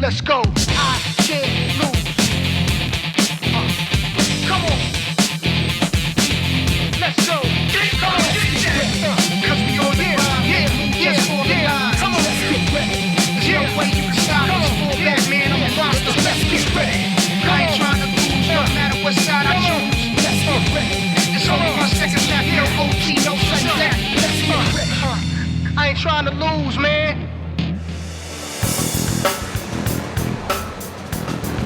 Let's go. I can't lose. Come on. Let's go. Come on. Cause we on the ride. Yeah. Come on. Let's get ready. There's no way you can stop us. Full back, man. I'm a roster. Let's get ready. I ain't trying to lose. No matter what side I choose. Let's get ready. It's only my second lap. No OT, no second lap. Let's get ready. I ain't trying to lose, man.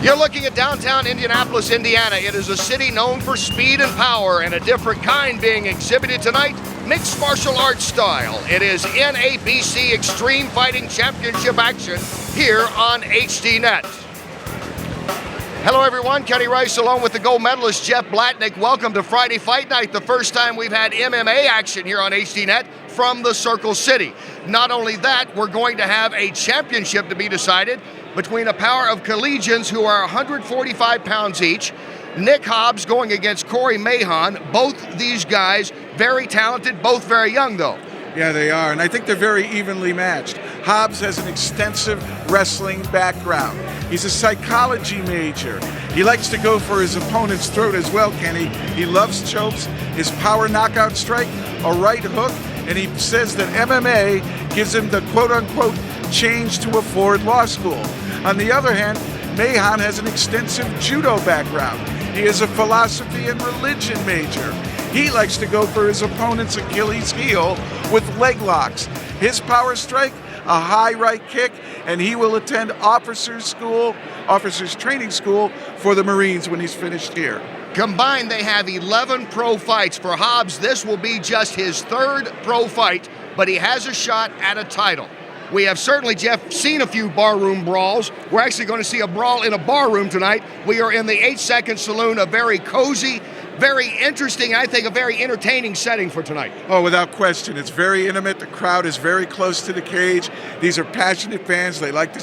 You're looking at downtown Indianapolis, Indiana. It is a city known for speed and power, and a different kind being exhibited tonight, mixed martial arts style. It is NABC Extreme Fighting Championship action here on HDNET. Hello everyone, Kenny Rice along with the gold medalist Jeff Blatnick. Welcome to Friday Fight Night, the first time we've had MMA action here on HDNET from the Circle City. Not only that, we're going to have a championship to be decided between a pair of collegians who are 145 pounds each. Nick Hobbs going against Corey Mahon. Both these guys very talented, both very young though. Yeah, they are, and I think they're very evenly matched. Hobbs has an extensive wrestling background. He's a psychology major. He likes to go for his opponent's throat as well, Kenny. He loves chokes, his power knockout strike, a right hook, and he says that MMA gives him the quote-unquote change to afford law school. On the other hand, Mahon has an extensive judo background. He is a philosophy and religion major. He likes to go for his opponent's Achilles heel with leg locks. His power strike, a high right kick, and he will attend officers training school for the Marines when he's finished here. Combined, they have 11 pro fights. For Hobbs, this will be just his third pro fight, but he has a shot at a title. We have certainly, Jeff, seen a few barroom brawls. We're actually going to see a brawl in a barroom tonight. We are in the 8-second Saloon, a very cozy, very interesting, I think a very entertaining setting for tonight. Oh, without question. It's very intimate. The crowd is very close to the cage. These are passionate fans. They like to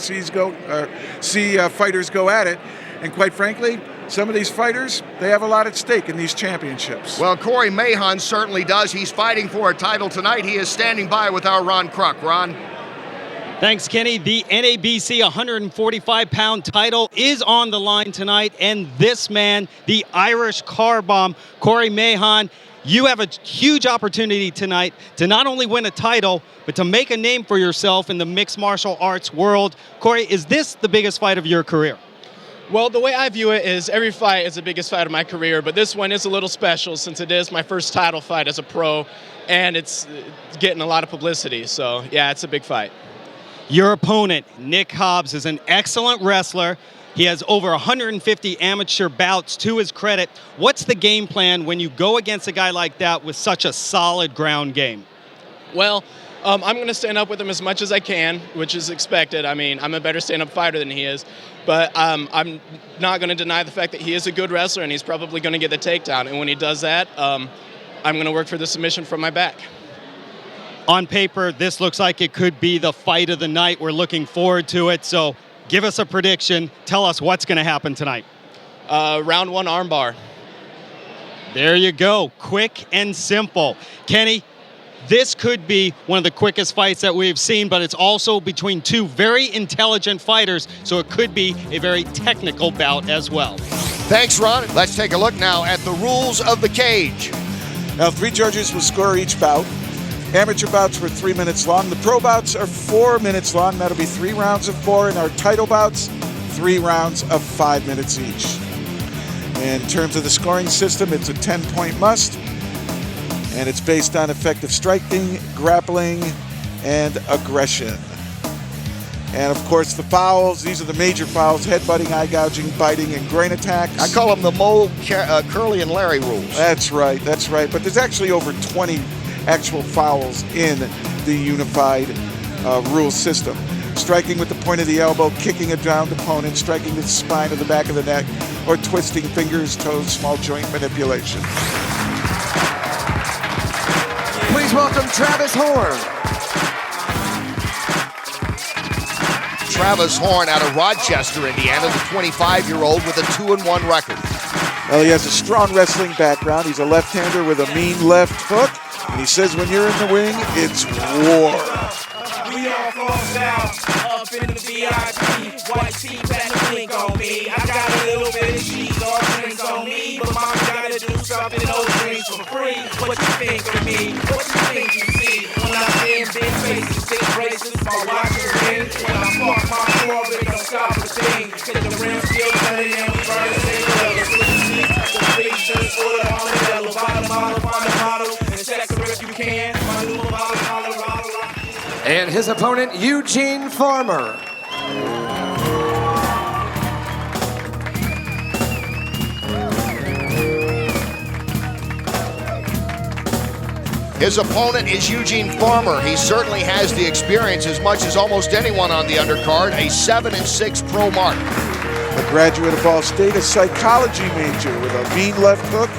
see fighters go at it. And quite frankly, some of these fighters, they have a lot at stake in these championships. Well, Corey Mahon certainly does. He's fighting for a title tonight. He is standing by with our Ron Kruk. Ron? Thanks, Kenny. The NABC 145-pound title is on the line tonight, and this man, the Irish car bomb, Corey Mahon, you have a huge opportunity tonight to not only win a title, but to make a name for yourself in the mixed martial arts world. Corey, is this the biggest fight of your career? Well, the way I view it is every fight is the biggest fight of my career, but this one is a little special since it is my first title fight as a pro, and it's getting a lot of publicity. So, yeah, it's a big fight. Your opponent, Nick Hobbs, is an excellent wrestler. He has over 150 amateur bouts to his credit. What's the game plan when you go against a guy like that with such a solid ground game? Well, I'm going to stand up with him as much as I can, which is expected. I mean, I'm a better stand-up fighter than he is. But I'm not going to deny the fact that he is a good wrestler, and he's probably going to get the takedown. And when he does that, I'm going to work for the submission from my back. On paper, this looks like it could be the fight of the night. We're looking forward to it. So give us a prediction. Tell us what's going to happen tonight. Round one armbar. There you go. Quick and simple. Kenny, this could be one of the quickest fights that we've seen, but it's also between two very intelligent fighters, so it could be a very technical bout as well. Thanks, Ron. Let's take a look now at the rules of the cage. Now, 3 judges will score each bout. Amateur bouts were 3 minutes long. The pro bouts are 4 minutes long. That'll be 3 rounds of 4. And our title bouts, 3 rounds of 5 minutes each. In terms of the scoring system, it's a 10-point must. And it's based on effective striking, grappling, and aggression. And of course, the fouls, these are the major fouls: headbutting, eye gouging, biting, and groin attacks. I call them the Mo, Curly, and Larry rules. That's right. But there's actually over 20 actual fouls in the unified rule system. Striking with the point of the elbow, kicking a downed opponent, striking the spine or the back of the neck, or twisting fingers, toes, small joint manipulation. Please welcome Travis Horn. Travis Horn out of Rochester, Indiana, the 25-year-old with a 2-1 record. Well, he has a strong wrestling background. He's a left-hander with a mean left hook. And he says when you're in the ring, it's war. We are off on down, up in the VIP. White tee, platinum link on me. I got a little bit of cheese or drinks on me, but mama gotta do something, no drinks for free. What you think of me? What you think you see? When I'm in big faces, big braces, my watch is in. When I park my car, it don't stop a thing. Cause the rim still turning and we burn the same color. The pictures, order on the yellow, buy the model, and check her if you can. My new model, Colorado. And his opponent, Eugene Farmer. His opponent is Eugene Farmer. He certainly has the experience as much as almost anyone on the undercard, a 7-6 pro mark. A graduate of Ball State, a psychology major with a mean left hook,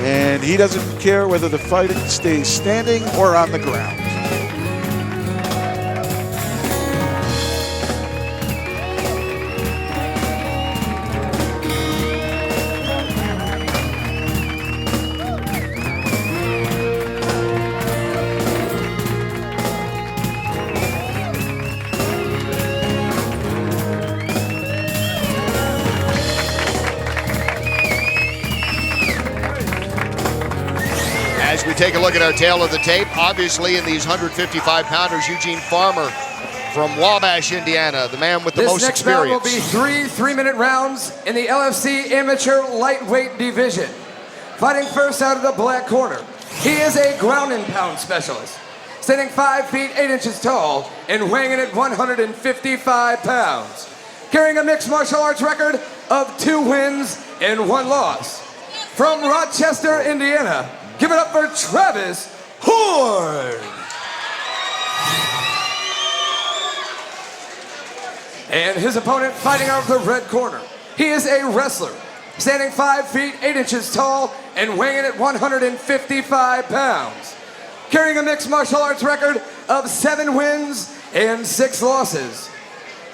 and he doesn't care whether the fight stays standing or on the ground. As we take a look at our tail of the tape, obviously in these 155-pounders, Eugene Farmer from Wabash, Indiana, the man with the most This next bout will experience. be 3 3-minute rounds in the LFC amateur lightweight division. Fighting first out of the black corner, he is a ground and pound specialist, standing 5 feet 8 inches tall and weighing in at 155 pounds, carrying a mixed martial arts record of 2 wins and 1 loss. From Rochester, Indiana, give it up for Travis Horn. And his opponent fighting out of the red corner. He is a wrestler, standing 5 feet 8 inches tall and weighing in at 155 pounds, carrying a mixed martial arts record of 7 wins and 6 losses.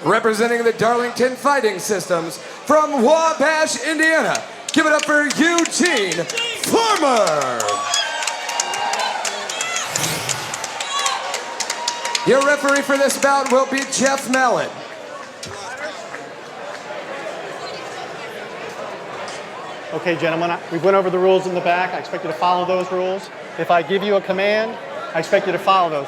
Representing the Darlington Fighting Systems from Wabash, Indiana, give it up for Eugene Farmer. Your referee for this bout will be Jeff Mallett. Okay, gentlemen, we went over the rules in the back. I expect you to follow those rules. If I give you a command, I expect you to follow those.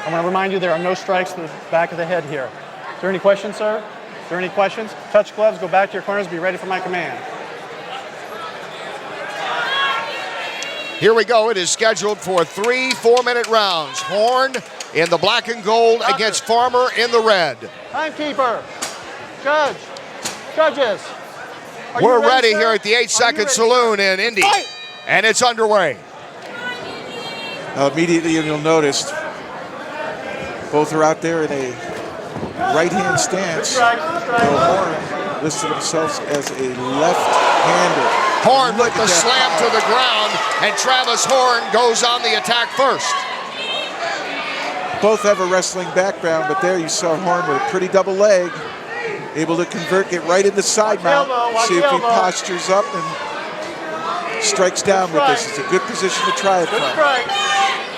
I want to remind you there are no strikes to the back of the head here. Is there any questions, sir? Is there any questions? Touch gloves, go back to your corners, be ready for my command. Here we go. It is scheduled for 3 4-minute rounds. Horn in the black and gold against Farmer in the red. Timekeeper, judge, judges. We're ready here at the 8-Second Saloon in Indy. And it's underway. Immediately you'll notice both are out there in a right-hand stance. Horn listed themselves as a left-hander. Horn with the slam to the ground, and Travis Horn goes on the attack first. Both have a wrestling background, but there you saw Horn with a pretty double leg. Able to convert, get right into side mount. See if he postures up and strikes down with this. It's a good position to try it from.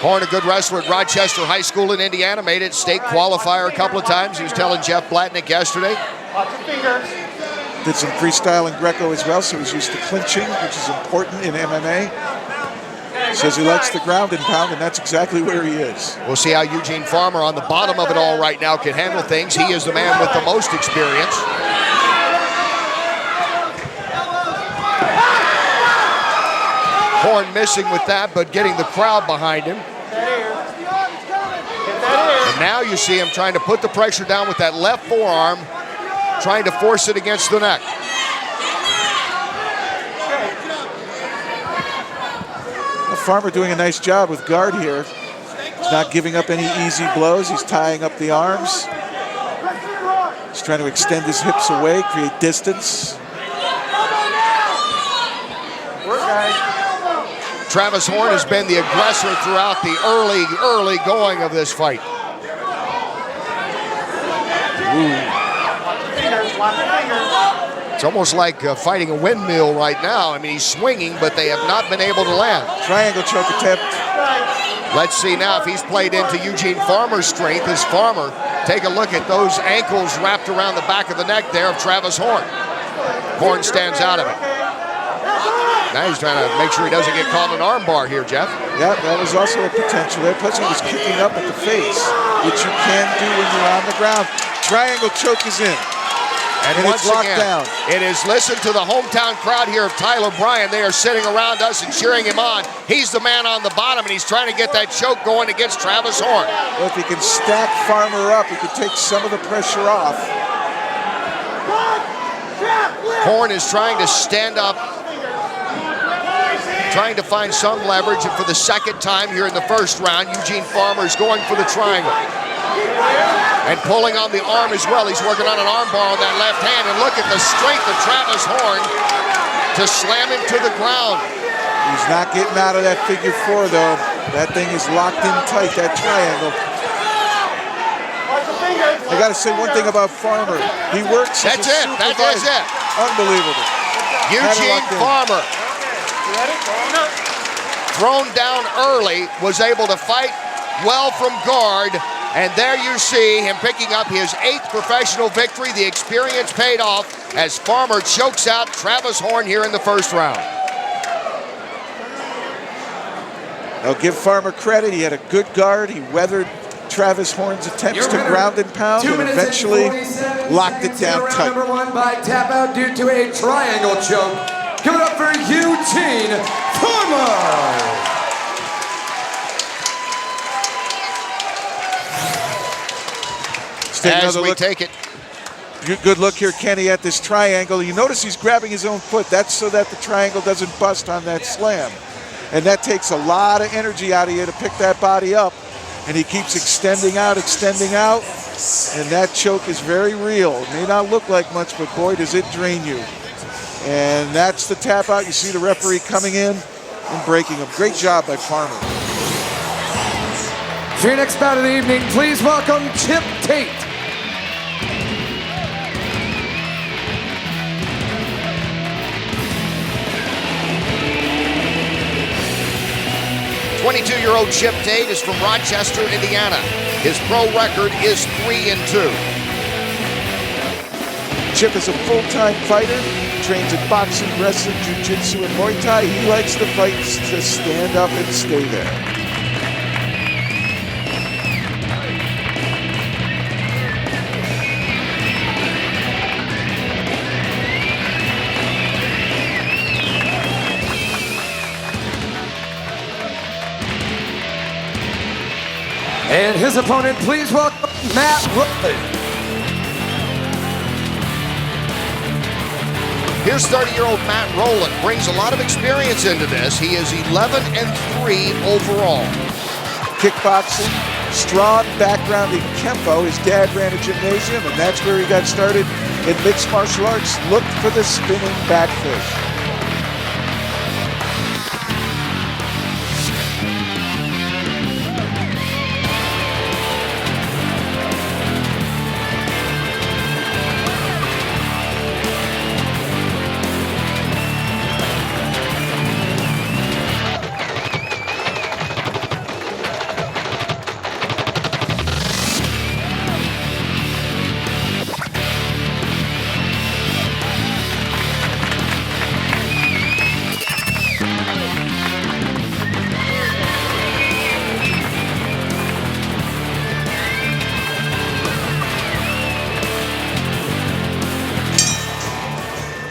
Horn, a good wrestler at Rochester High School in Indiana, made it state qualifier a couple of times. He was telling Jeff Blatnick yesterday. Lots of fingers. Did some freestyle and Greco as well, so he's used to clinching, which is important in MMA. Says he likes the ground and pound, and that's exactly where he is. We'll see how Eugene Farmer on the bottom of it all right now can handle things. He is the man with the most experience. Horn missing with that, but getting the crowd behind him. And now you see him trying to put the pressure down with that left forearm, trying to force it against the neck. Farmer doing a nice job with guard here. He's not giving up any easy blows. He's tying up the arms. He's trying to extend his hips away, create distance. Travis Horn has been the aggressor throughout the early going of this fight. It's almost like fighting a windmill right now. I mean, he's swinging, but they have not been able to land. Triangle choke attempt. Let's see now if he's played into Eugene Farmer's strength. As Farmer, take a look at those ankles wrapped around the back of the neck there of Travis Horn. Horn stands out of it. Now he's trying to make sure he doesn't get caught in an arm bar here, Jeff. Yeah, that was also a potential there. Plus he was kicking up at the face, which you can do when you're on the ground. Triangle choke is in. And it's locked again, down. It is listen to the hometown crowd here of Tyler Bryan. They are sitting around us and cheering him on. He's the man on the bottom, and he's trying to get that choke going against Travis Horn. Well, if he can stack Farmer up, he could take some of the pressure off. Horn is trying to stand up, trying to find some leverage, and for the second time here in the first round, Eugene Farmer is going for the triangle. And pulling on the arm as well. He's working on an arm bar on that left hand, and look at the strength of Travis Horn to slam him to the ground. He's not getting out of that figure four, though. That thing is locked in tight, that triangle. I got to say one thing about Farmer. He works as a supervisor. That is it. Unbelievable. Eugene Farmer, thrown down early, was able to fight well from guard. And there you see him picking up his 8th professional victory. The experience paid off as Farmer chokes out Travis Horn here in the first round. I'll give Farmer credit. He had a good guard. He weathered Travis Horn's attempts to ground and pound, and eventually locked it down tight. Number 1 by tap out due to a triangle choke. Give it up for Eugene Farmer. As we take it. Good look here, Kenny, at this triangle. You notice he's grabbing his own foot. That's so that the triangle doesn't bust on that slam. And that takes a lot of energy out of you to pick that body up. And he keeps extending out, and that choke is very real. It may not look like much, but boy, does it drain you. And that's the tap out. You see the referee coming in and breaking him. Great job by Farmer. For your next bout of the evening, please welcome Chip Tate. 22-year-old Chip Tate is from Rochester, Indiana. His pro record is 3-2. Chip is a full-time fighter, trains at boxing, wrestling, jiu-jitsu, and Muay Thai. He likes the fights to stand up and stay there. And his opponent, please welcome Matt Roland. Here's 30-year-old Matt Roland. Brings a lot of experience into this. He is 11-3 overall. Kickboxing, strong background in Kempo. His dad ran a gymnasium, and that's where he got started in mixed martial arts. Looked for the spinning backfish.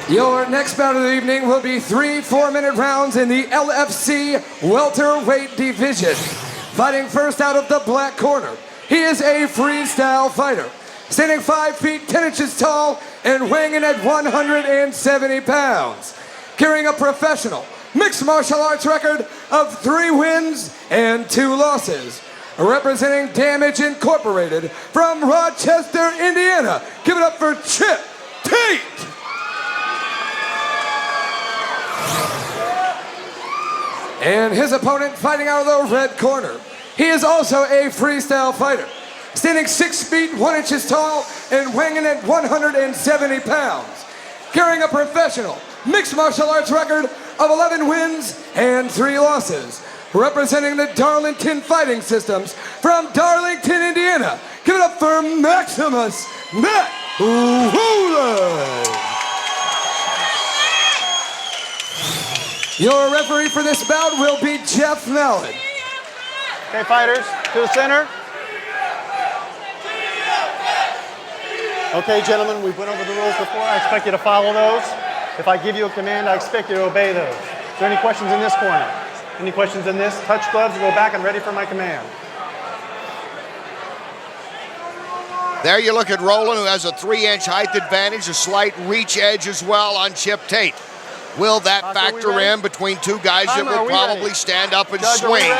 Your next bout of the evening will be 3 4-minute rounds in the LFC welterweight division. Fighting first out of the black corner, he is a freestyle fighter, standing 5 feet 10 inches tall and weighing in at 170 pounds, carrying a professional mixed martial arts record of 3 wins and 2 losses. Representing Damage Incorporated from Rochester, Indiana, give it up for Chip Tate. And his opponent fighting out of the red corner. He is also a freestyle fighter, standing 6 feet 1 inches tall and weighing in at 170 pounds, carrying a professional mixed martial arts record of 11 wins and 3 losses. representing the Darlington Fighting Systems from Darlington, Indiana. Give it up for Maximus Matt Roland. Your referee for this bout will be Jeff Mellon. Okay, fighters, to the center. Okay, gentlemen, we went over the rules before. I expect you to follow those. If I give you a command, I expect you to obey those. Is there any questions in this corner? Any questions in this? Touch gloves, go back and ready for my command. There you look at Roland, who has a 3-inch height advantage, a slight reach edge as well on Chip Tate. Will that factor in between two guys that will probably stand up and swing?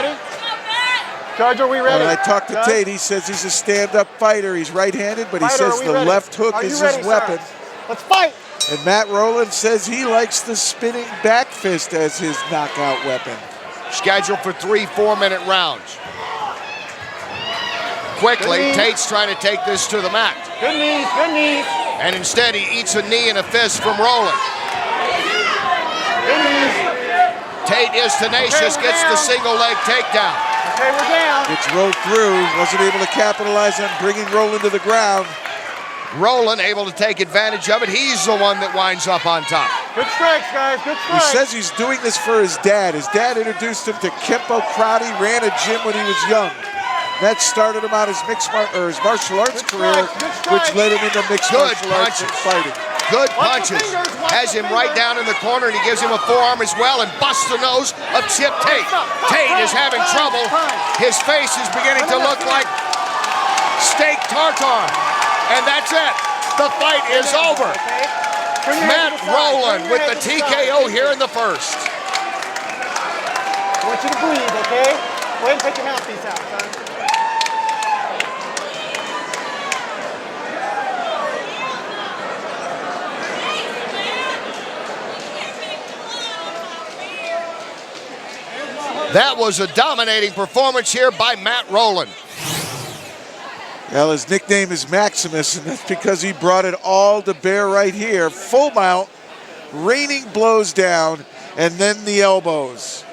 Judge, are we ready? When I talked to Tate, he says he's a stand-up fighter. He's right-handed, but he says the left hook is his weapon. Let's fight! And Matt Roland says he likes the spinning back fist as his knockout weapon. Scheduled for 3 4-minute rounds. Quickly, Tate's trying to take this to the mat. Good knees, good knees. And instead, he eats a knee and a fist from Roland. Good knees. Tate is tenacious, gets the single leg takedown. Okay, we're down. Gets rolled through, wasn't able to capitalize on bringing Roland to the ground. Roland able to take advantage of it. He's the one that winds up on top. Good strikes, guys, good He strikes. says he's doing this for his dad. His dad introduced him to Kempo karate, ran a gym when he was young. That started him on his martial arts career, which led him into mixed martial arts and fighting. Good punches. Has him right down in the corner, and he gives him a forearm as well and busts the nose of Chip Tate. Tate is having trouble. His face is beginning to look like steak tartare. And that's it. The fight is over. Matt Roland with the TKO here in the first. I want you to breathe, okay? Go ahead and take your mouthpiece out, son. That was a dominating performance here by Matt Roland. Well, his nickname is Maximus, and that's because he brought it all to bear right here. Full mount, raining blows down, and then the elbows.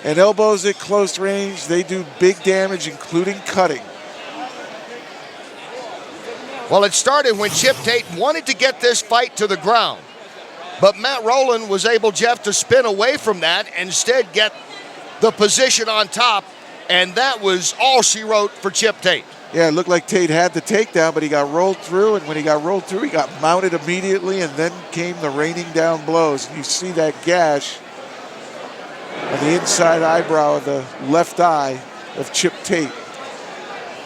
And elbows at close range, they do big damage, including cutting. Well, it started when Chip Tate wanted to get this fight to the ground. But Matt Roland was able, Jeff, to spin away from that and instead get the position on top, and that was all she wrote for Chip Tate. Yeah, it looked like Tate had the takedown, but he got rolled through, and when he got rolled through, he got mounted immediately, and then came the raining down blows. And you see that gash on the inside eyebrow of the left eye of Chip Tate.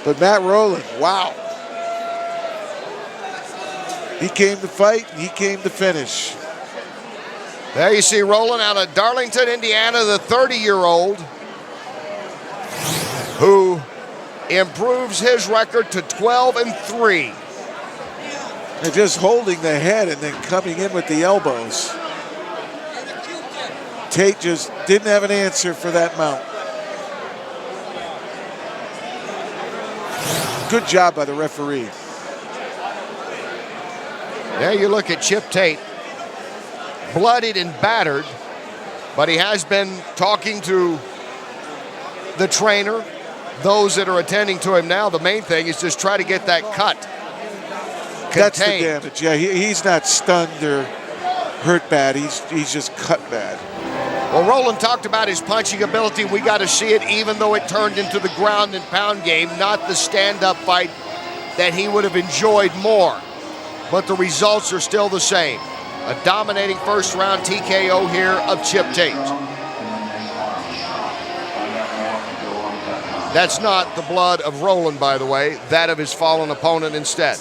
But Matt Roland, wow. He came to fight, and he came to finish. There you see Roland out of Darlington, Indiana, the 30-year-old who improves his record to 12-3. And just holding the head and then coming in with the elbows. Tate just didn't have an answer for that mount. Good job by the referee. There you look at Chip Tate, bloodied and battered, but he has been talking to the trainer, those that are attending to him now. The main thing is just try to get that cut contained. That's the damage. Yeah, he's not stunned or hurt bad. He's just cut bad. Well, Roland talked about his punching ability. We got to see it, even though it turned into the ground and pound game, not the stand-up fight that he would have enjoyed more. But the results are still the same. A dominating first round TKO here of Chip Tate. That's not the blood of Roland, by the way, that of his fallen opponent instead.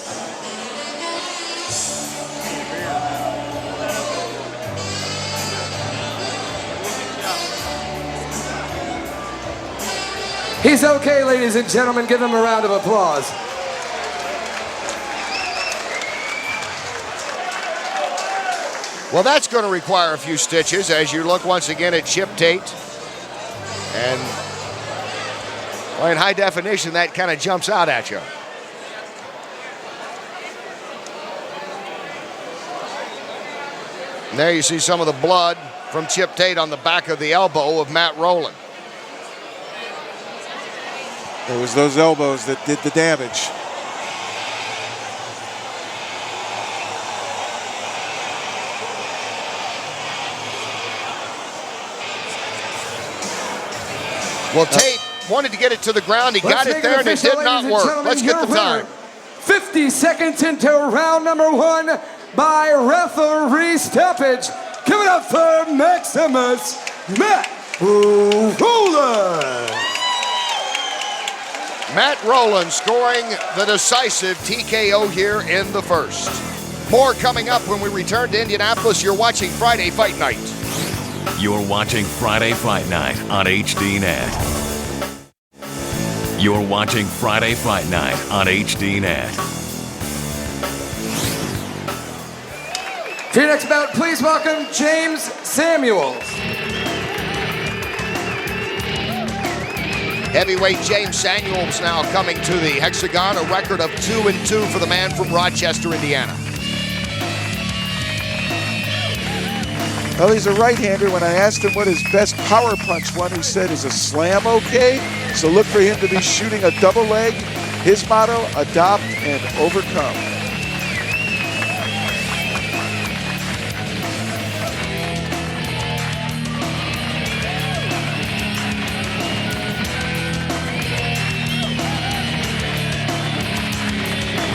He's okay, ladies and gentlemen. Give him a round of applause. Well, that's going to require a few stitches as you look once again at Chip Tate. And well, in high definition, that kind of jumps out at you. And there you see some of the blood from Chip Tate on the back of the elbow of Matt Roland. It was those elbows that did the damage. Well, Tate wanted to get it to the ground. He got it there, and it did not work. Let's get the time. 50 seconds into round number 1 by referee stoppage. Give it up for Maximus Matt Roland. Matt Roland scoring the decisive TKO here in the first. More coming up when we return to Indianapolis. You're watching Friday Fight Night. You're watching Friday Fight Night on HDNET. You're watching Friday Fight Night on HDNET. To your next bout, please welcome James Samuels. Heavyweight James Samuels now coming to the Hexagon, a record of 2-2 for the man from Rochester, Indiana. Well, he's a right-hander. When I asked him what his best power punch one, he said, is a slam okay? So look for him to be shooting a double leg. His motto, adopt and overcome.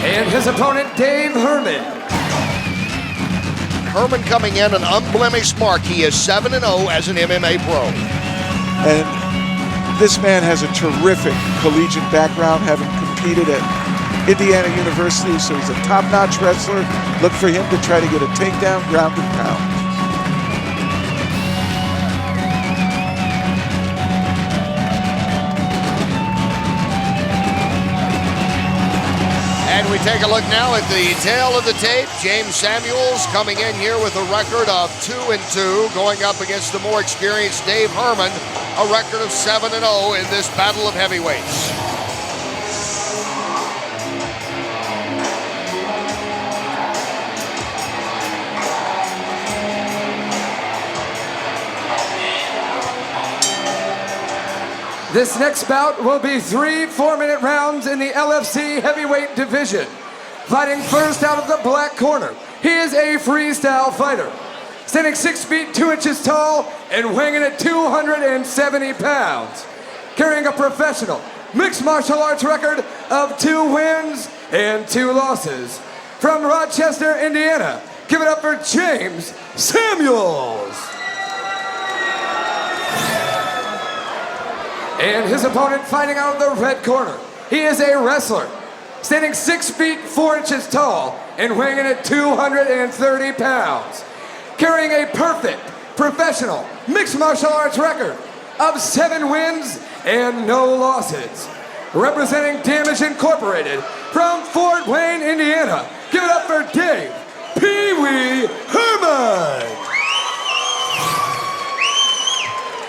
And his opponent, Dave Herman. Herman coming in an unblemished mark. He is 7-0 as an MMA pro. And this man has a terrific collegiate background, having competed at Indiana University, so he's a top-notch wrestler. Look for him to try to get a takedown, ground and pound. And we take a look now at the tail of the tape. James Samuels coming in here with a record of 2-2, going up against the more experienced Dave Herman, a record of 7-0 in this battle of heavyweights. This next bout will be 3 4-minute rounds in the LFC heavyweight division. Fighting first out of the black corner, he is a freestyle fighter. Standing 6 feet 2 inches tall and weighing in at 270 pounds. Carrying a professional mixed martial arts record of 2 wins and 2 losses. From Rochester, Indiana, give it up for James Samuels. And his opponent fighting out of the red corner. He is a wrestler, standing 6 feet 4 inches tall and weighing in at 230 pounds. Carrying a perfect professional mixed martial arts record of 7 wins and no losses. Representing Damage Incorporated from Fort Wayne, Indiana, give it up for Dave Pee-wee Herman.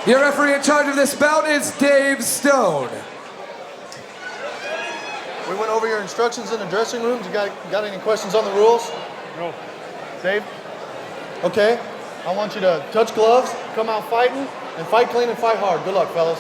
Your referee in charge of this bout is Dave Stone. We went over your instructions in the dressing rooms. You got any questions on the rules? No. Dave? Okay. I want you to touch gloves, come out fighting, and fight clean and fight hard. Good luck, fellas.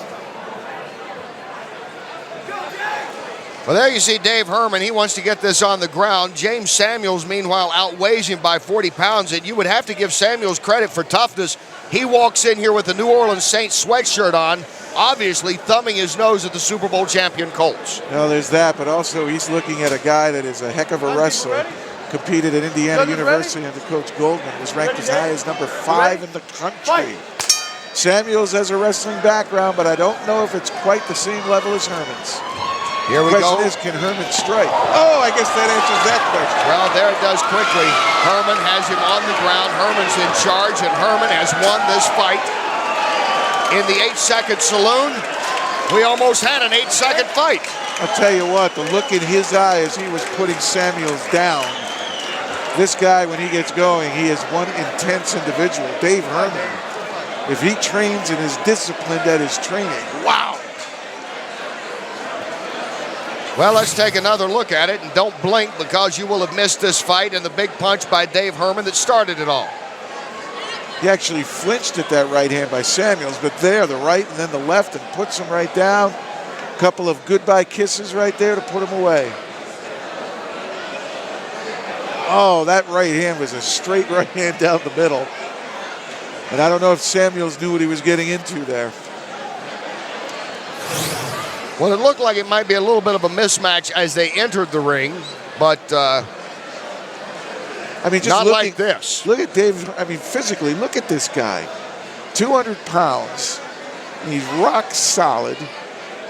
Well, there you see Dave Herman. He wants to get this on the ground. James Samuels, meanwhile, outweighs him by 40 pounds, and you would have to give Samuels credit for toughness. He walks in here with the New Orleans Saints sweatshirt on, obviously thumbing his nose at the Super Bowl champion Colts. Well, there's that, but also he's looking at a guy that is a heck of a wrestler. Competed at Indiana University under Coach Goldman, was ranked as high as number 5 in the country. Samuels has a wrestling background, but I don't know if it's quite the same level as Herman's. Here we go. go. The question is, can Herman strike? Oh, I guess that answers that question. Well, there it does quickly. Herman has him on the ground. Herman's in charge, and Herman has won this fight. In the 8-second saloon, we almost had an 8-second fight. I'll tell you what, the look in his eye as he was putting Samuels down. This guy, when he gets going, he is one intense individual. Dave Herman, if he trains and is disciplined at his training, wow. Well, let's take another look at it, and don't blink because you will have missed this fight and the big punch by Dave Herman that started it all. He actually flinched at that right hand by Samuels, but there, the right and then the left, and puts him right down. Couple of goodbye kisses right there to put him away. Oh, that right hand was a straight right hand down the middle. And I don't know if Samuels knew what he was getting into there. Well, it looked like it might be a little bit of a mismatch as they entered the ring, but I mean, just not looking, like this. Look at Dave. I mean, physically, look at this guy. 200 pounds. He's rock solid,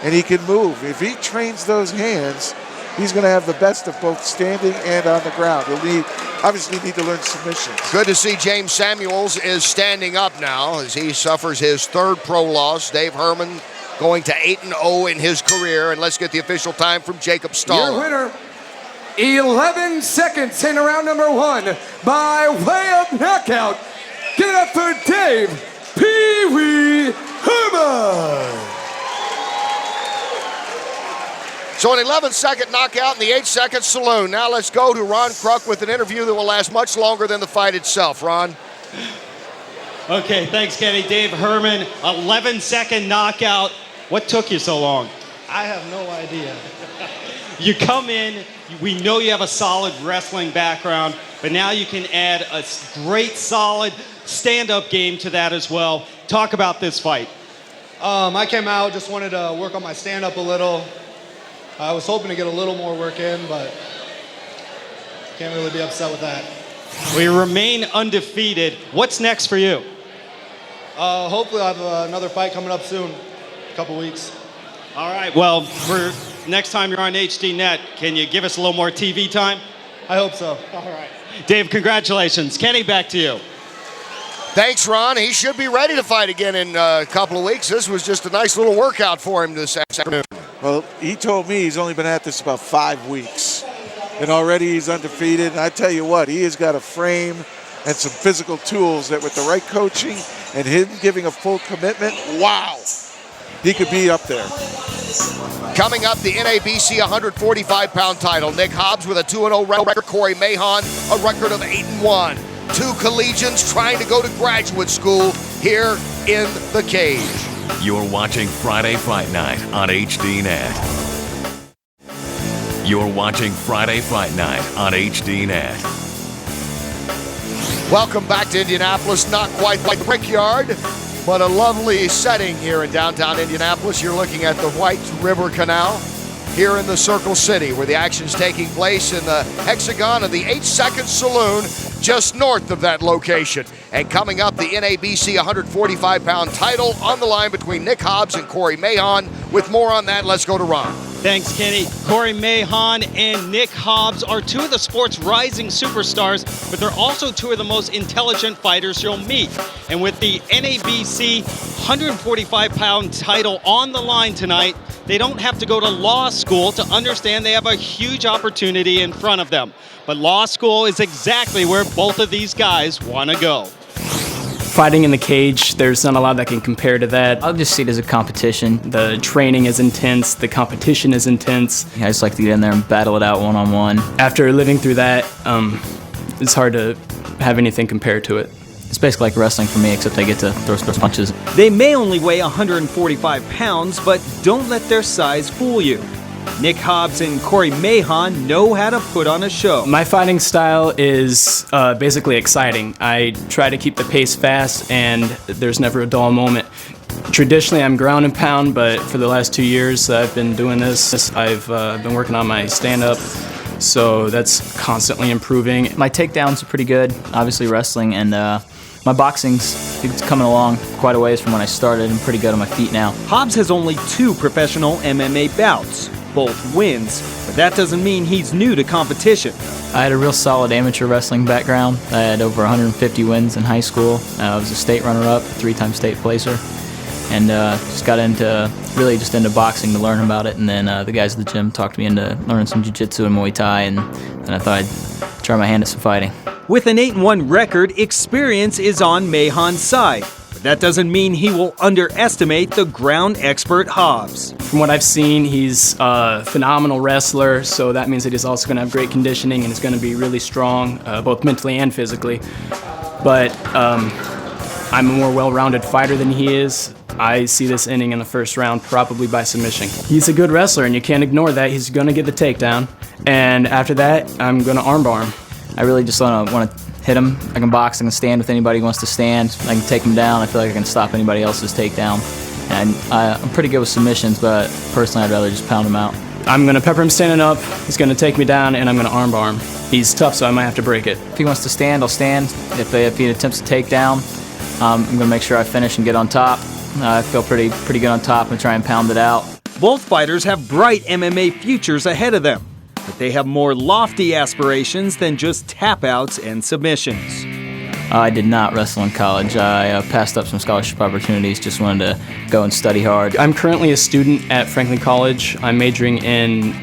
and he can move. If he trains those hands, he's going to have the best of both standing and on the ground. He'll obviously need to learn submissions. Good to see James Samuels is standing up now as he suffers his third pro loss. Dave Herman going to 8-0 in his career. And let's get the official time from Jacob Stahl. Your winner, 11 seconds in round number 1 by way of knockout. Give it up for Dave Pee-wee Herman. So an 11-second knockout in the 8-second Saloon. Now let's go to Ron Kruk with an interview that will last much longer than the fight itself. Ron? Okay, thanks, Kenny. Dave Herman, 11-second knockout. What took you so long? I have no idea. You come in, we know you have a solid wrestling background, but now you can add a great, solid stand-up game to that as well. Talk about this fight. I came out, just wanted to work on my stand-up a little. I was hoping to get a little more work in, but can't really be upset with that. We remain undefeated. What's next for you? Hopefully I'll have another fight coming up soon, a couple weeks. All right, well, for next time you're on HDNET, can you give us a little more TV time? I hope so. All right. Dave, congratulations. Kenny, back to you. Thanks, Ron. He should be ready to fight again in a couple of weeks. This was just a nice little workout for him this afternoon. Well, he told me he's only been at this about 5 weeks. And already he's undefeated. And I tell you what, he has got a frame and some physical tools that with the right coaching and him giving a full commitment, wow, he could be up there. Coming up, the NABC 145-pound title. Nick Hobbs with a 2-0 record. Corey Mahon, a record of 8-1. Two collegians trying to go to graduate school here in the cage. You're watching Friday Fight Night on HDNET. You're watching Friday Fight Night on HDNET. Welcome back to Indianapolis. Not quite like the Brickyard, but a lovely setting here in downtown Indianapolis. You're looking at the White River Canal here in the Circle City, where the action's taking place in the hexagon of the 8-second Saloon, just north of that location. And coming up, the NABC 145-pound title on the line between Nick Hobbs and Corey Mahon. With more on that, let's go to Ron. Thanks, Kenny. Corey Mahon and Nick Hobbs are two of the sport's rising superstars, but they're also two of the most intelligent fighters you'll meet. And with the NABC 145-pound title on the line tonight, they don't have to go to law school to understand they have a huge opportunity in front of them. But law school is exactly where both of these guys want to go. Fighting in the cage, there's not a lot that can compare to that. I'll just see it as a competition. The training is intense, the competition is intense. I just like to get in there and battle it out one-on-one. After living through that, it's hard to have anything compared to it. It's basically like wrestling for me, except I get to throw punches. They may only weigh 145 pounds, but don't let their size fool you. Nick Hobbs and Corey Mahon know how to put on a show. My fighting style is basically exciting. I try to keep the pace fast, and there's never a dull moment. Traditionally, I'm ground and pound, but for the last 2 years I've been doing this. I've been working on my stand-up, so that's constantly improving. My takedowns are pretty good, obviously wrestling, and my boxing's coming along quite a ways from when I started. I'm pretty good on my feet now. Hobbs has only 2 professional MMA bouts, both wins, but that doesn't mean he's new to competition. I had a real solid amateur wrestling background. I had over 150 wins in high school. I was a state runner-up, 3-time state placer, and just got into boxing to learn about it. And then the guys at the gym talked me into learning some jiu-jitsu and Muay Thai, and I thought I'd try my hand at some fighting. With an 8-1 record, experience is on Mahon's side, but that doesn't mean he will underestimate the ground expert Hobbs. From what I've seen, he's a phenomenal wrestler, so that means that he's also going to have great conditioning and is going to be really strong, both mentally and physically. But I'm a more well-rounded fighter than he is. I see this ending in the first round, probably by submission. He's a good wrestler, and you can't ignore that. He's going to get the takedown, and after that, I'm going to armbar him. I really just want to hit him. I can box, I can stand with anybody who wants to stand. I can take him down. I feel like I can stop anybody else's takedown. And I'm pretty good with submissions, but personally, I'd rather just pound him out. I'm going to pepper him standing up. He's going to take me down, and I'm going to armbar him. He's tough, so I might have to break it. If he wants to stand, I'll stand. If he attempts to take down, I'm going to make sure I finish and get on top. I feel pretty good on top and try and pound it out. Both fighters have bright MMA futures ahead of them, but they have more lofty aspirations than just tap-outs and submissions. I did not wrestle in college. I passed up some scholarship opportunities, just wanted to go and study hard. I'm currently a student at Franklin College. I'm majoring in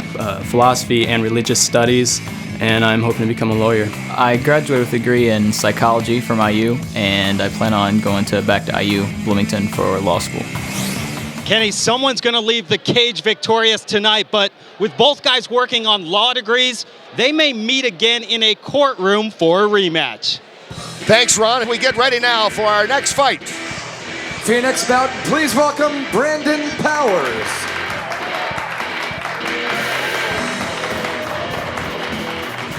philosophy and religious studies, and I'm hoping to become a lawyer. I graduated with a degree in psychology from IU, and I plan on going back to IU, Bloomington, for law school. Kenny, someone's going to leave the cage victorious tonight, but with both guys working on law degrees, they may meet again in a courtroom for a rematch. Thanks, Ron. We get ready now for our next fight. For your next bout, please welcome Brandon Powers.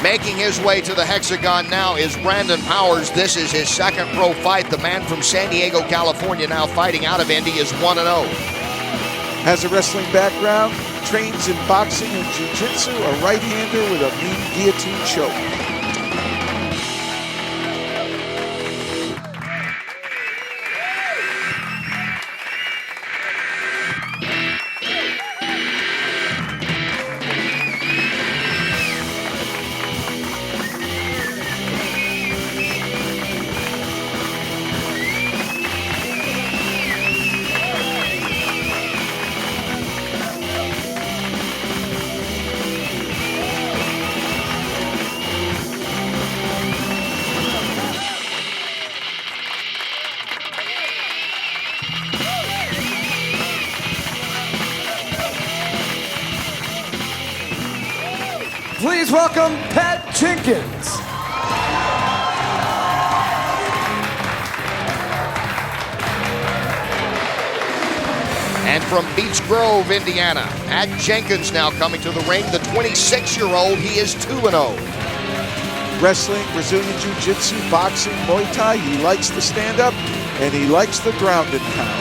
Making his way to the hexagon now is Brandon Powers. This is his second pro fight. The man from San Diego, California, now fighting out of Indy, is 1-0. Has a wrestling background, trains in boxing and jiu-jitsu, a right-hander with a mean guillotine choke. Please welcome Pat Jenkins. And from Beech Grove, Indiana, Pat Jenkins now coming to the ring. The 26-year-old, he is 2-0. Wrestling, Brazilian Jiu-Jitsu, boxing, Muay Thai. He likes the stand-up, and he likes the ground and pound.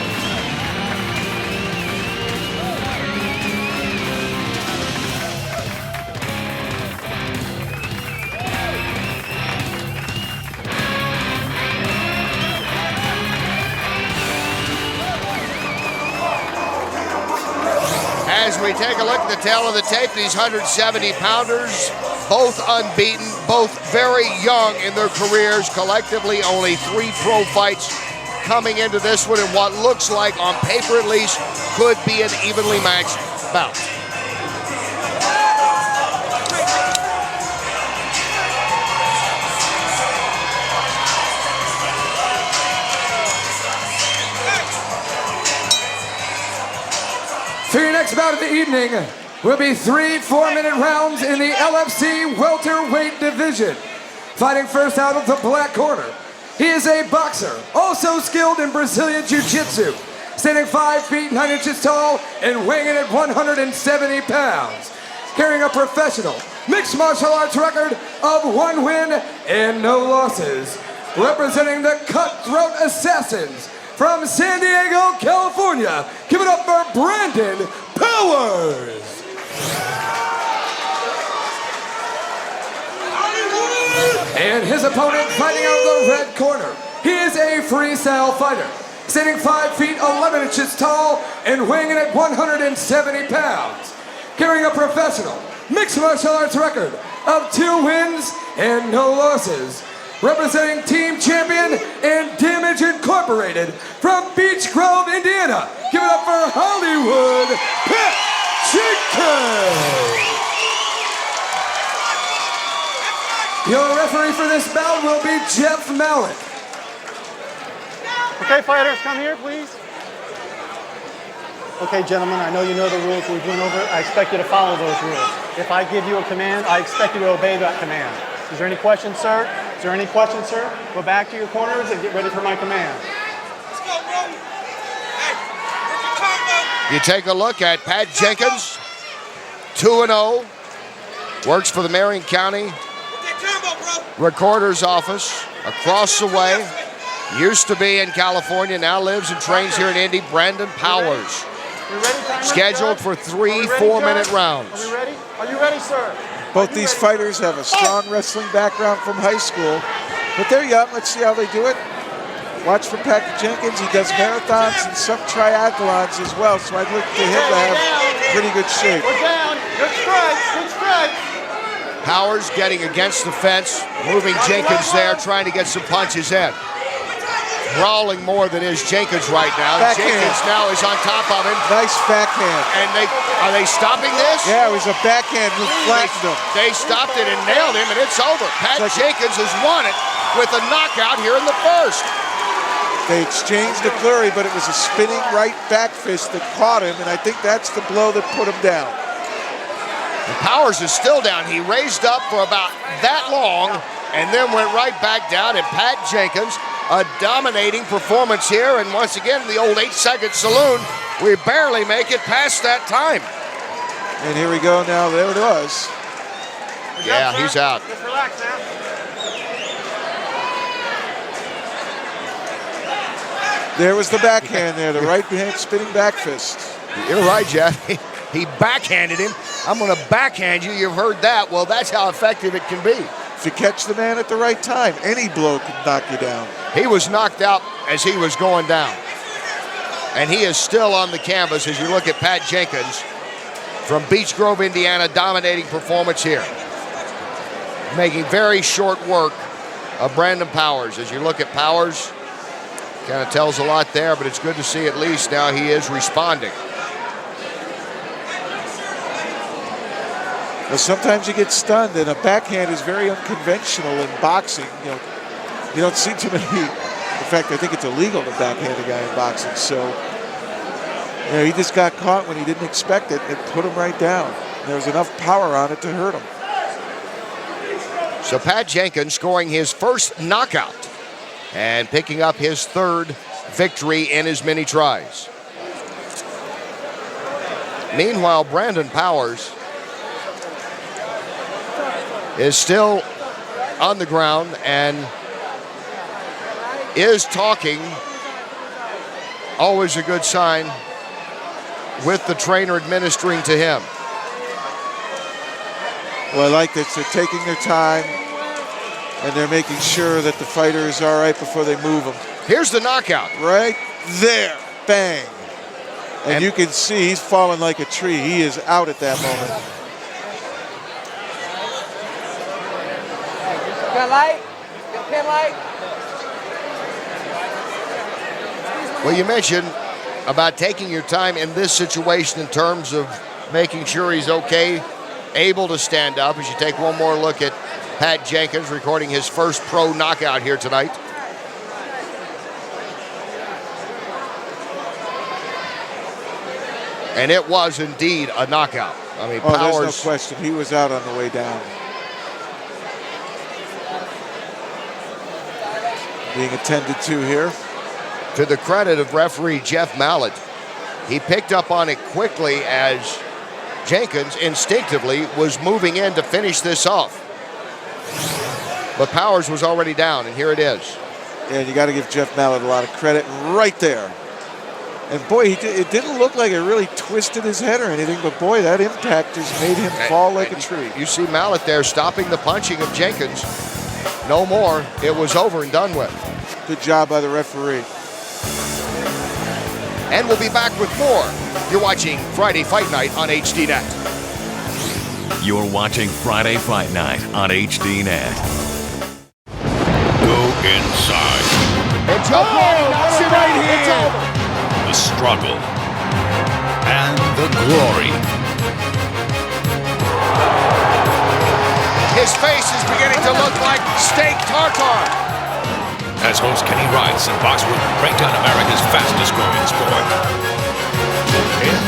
As we take a look at the tail of the tape, these 170-pounders, both unbeaten, both very young in their careers, collectively only 3 pro fights coming into this one in what looks like, on paper at least, could be an evenly matched bout. For your next bout of the evening will be 3 4-minute rounds in the LFC welterweight division. Fighting first out of the black corner, he is a boxer, also skilled in Brazilian Jiu-Jitsu, standing 5 feet 9 inches tall and weighing in at 170 pounds. Carrying a professional mixed martial arts record of 1 win and no losses. Representing the Cutthroat Assassins from San Diego, California, give it up for Brandon Powers. And his opponent fighting out of the red corner, he is a freestyle fighter, standing 5 feet 11 inches tall and weighing in at 170 pounds. Carrying a professional mixed martial arts record of 2 wins and no losses. Representing team champion and Damage Incorporated from Beech Grove, Indiana. Give it up for Hollywood, Pat Jenkins. Your referee for this bout will be Jeff Mallett. Okay, fighters, come here, please. Okay, gentlemen, I know you know the rules. We've went over it. I expect you to follow those rules. If I give you a command, I expect you to obey that command. Is there any questions, sir? Is there any questions, sir? Go back to your corners and get ready for my command. Let's go, bro. Hey. You take a look at Pat Jenkins, 2-0, works for the Marion County Recorder's Office across the way. Used to be in California, now lives and trains here in Indy. Brandon Powers, scheduled for 3 4-minute rounds. Are you ready, sir? Both these fighters have a strong wrestling background from high school, but they're young. Let's see how they do it. Watch for Pat Jenkins. He does marathons and some triathlons as well, so I'd look to him to have pretty good shape. We're down. Good strikes. Good strikes. Powers getting against the fence, moving Jenkins there, trying to get some punches in. Brawling more than is Jenkins right now. Backhand. Jenkins now is on top of him. Nice backhand. And are they stopping this? Yeah, it was a backhand who flattened him. They stopped it and nailed him, and it's over. Pat Jenkins has won it with a knockout here in the first. They exchanged the flurry, but it was a spinning right back fist that caught him, and I think that's the blow that put him down. And Powers is still down. He raised up for about that long and then went right back down, and Pat Jenkins, a dominating performance here, and once again, the old 8-second saloon, we barely make it past that time. And here we go now, there it was. Yeah, he's out. Just relax, man. There was the backhand there, the right hand spinning back fist. You're right, Jeff. He backhanded him. I'm going to backhand you. You've heard that. Well, that's how effective it can be. If you catch the man at the right time, any blow can knock you down. He was knocked out as he was going down. And he is still on the canvas as you look at Pat Jenkins from Beech Grove, Indiana, dominating performance here. Making very short work of Brandon Powers. As you look at Powers, kind of tells a lot there, but it's good to see at least now he is responding. Well, sometimes you get stunned, and a backhand is very unconventional in boxing. You don't see too many. In fact, I think it's illegal to backhand a guy in boxing. So, he just got caught when he didn't expect it, and it put him right down. There was enough power on it to hurt him. So Pat Jenkins scoring his first knockout and picking up his third victory in as many tries. Meanwhile, Brandon Powers is still on the ground and is talking, always a good sign, with the trainer administering to him. Well, I like that they're taking their time and they're making sure that the fighter is all right before they move him. Here's the knockout. Right there. Bang. And you can see he's falling like a tree. He is out at that moment. Got light? Got light? Well, you mentioned about taking your time in this situation in terms of making sure he's okay, able to stand up. As you take one more look at Pat Jenkins recording his first pro knockout here tonight. And it was indeed a knockout. I mean, Powers. There's no question. He was out on the way down. Being attended to here. To the credit of referee Jeff Mallett, he picked up on it quickly as Jenkins instinctively was moving in to finish this off. But Powers was already down, and here it is. Yeah, you got to give Jeff Mallett a lot of credit right there. And boy, it didn't look like it really twisted his head or anything, but boy, that impact just made him fall like a tree. You see Mallett there stopping the punching of Jenkins. No more. It was over and done with. Good job by the referee. And we'll be back with more. You're watching Friday Fight Night on HDNET. You're watching Friday Fight Night on HDNET. Go inside. It's over. Right here. It's over. The struggle and the glory. His face is beginning to look like steak tartare. As host Kenny Rice and boxer will break down America's fastest growing sport.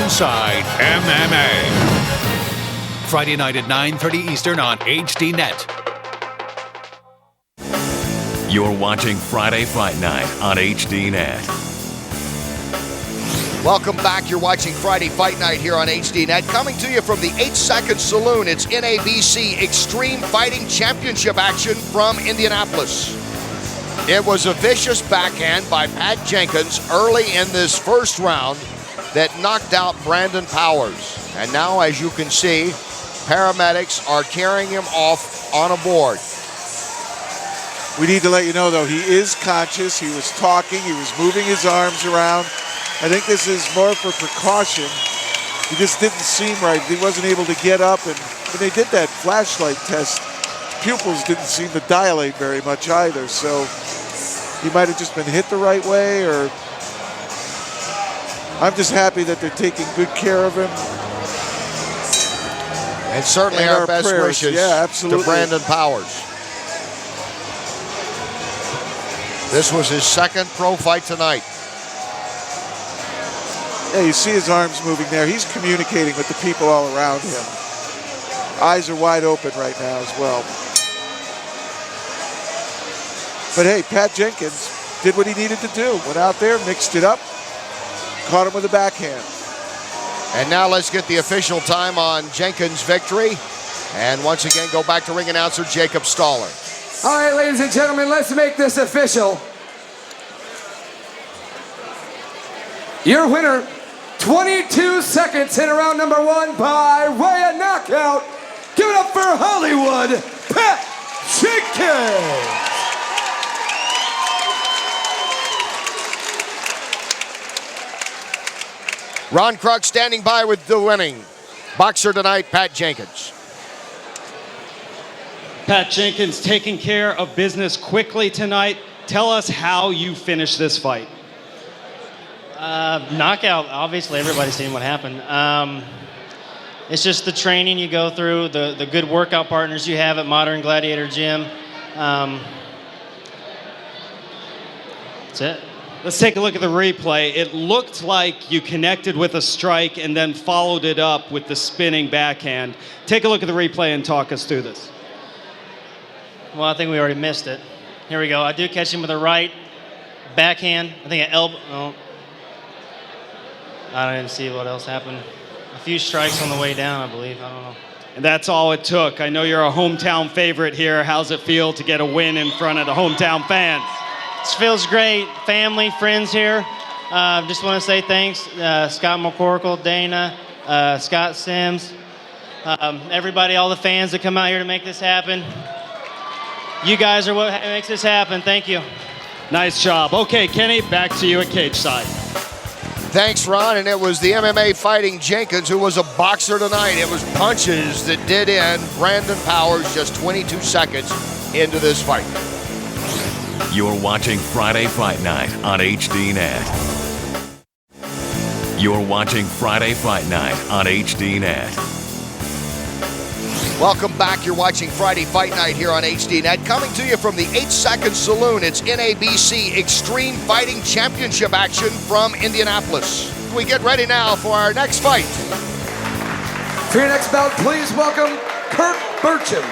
Inside MMA. Friday night at 9:30 Eastern on HDNET. You're watching Friday Fight Night on HDNET. Welcome back. You're watching Friday Fight Night here on HDNET. Coming to you from the 8-Second Saloon, it's NABC Extreme Fighting Championship action from Indianapolis. It was a vicious backhand by Pat Jenkins early in this first round that knocked out Brandon Powers. And now, as you can see, paramedics are carrying him off on a board. We need to let you know, though, he is conscious. He was talking. He was moving his arms around. I think this is more for precaution. He just didn't seem right. He wasn't able to get up. And when they did that flashlight test, pupils didn't seem to dilate very much either. So he might have just been hit the right way, or I'm just happy that they're taking good care of him. And certainly our best prayers. wishes to Brandon Powers. This was his second pro fight tonight. Yeah, you see his arms moving there. He's communicating with the people all around him. Eyes are wide open right now as well. But hey, Pat Jenkins did what he needed to do. Went out there, mixed it up, caught him with a backhand. And now let's get the official time on Jenkins' victory. And once again, go back to ring announcer Jacob Staller. All right, ladies and gentlemen, let's make this official. Your winner, 22 seconds in round number 1 by way of knockout. Give it up for Hollywood, Pat Jenkins. Ron Kruk standing by with the winning boxer tonight, Pat Jenkins. Pat Jenkins taking care of business quickly tonight. Tell us how you finished this fight. Knockout, obviously everybody's seen what happened. It's just the training you go through, the good workout partners you have at Modern Gladiator Gym. That's it. Let's take a look at the replay. It looked like you connected with a strike and then followed it up with the spinning backhand. Take a look at the replay and talk us through this. Well, I think we already missed it. Here we go. I do catch him with a right backhand. I think an elbow. Oh. I didn't see what else happened. A few strikes on the way down, I believe. I don't know. And that's all it took. I know you're a hometown favorite here. How's it feel to get a win in front of the hometown fans? This feels great. Family, friends here. Just want to say thanks. Scott McCorkle, Dana, Scott Sims, everybody, all the fans that come out here to make this happen. You guys are what makes this happen. Thank you. Nice job. Okay, Kenny, back to you at cage side. Thanks, Ron. And it was the MMA fighting Jenkins who was a boxer tonight. It was punches that did end Brandon Powers just 22 seconds into this fight. You're watching Friday Fight Night on HDNET. You're watching Friday Fight Night on HDNET. Welcome back. You're watching Friday Fight Night here on HDNET. Coming to you from the 8-Second Saloon, it's NABC Extreme Fighting Championship action from Indianapolis. We get ready now for our next fight. For your next bout, please welcome Kirk Birchum.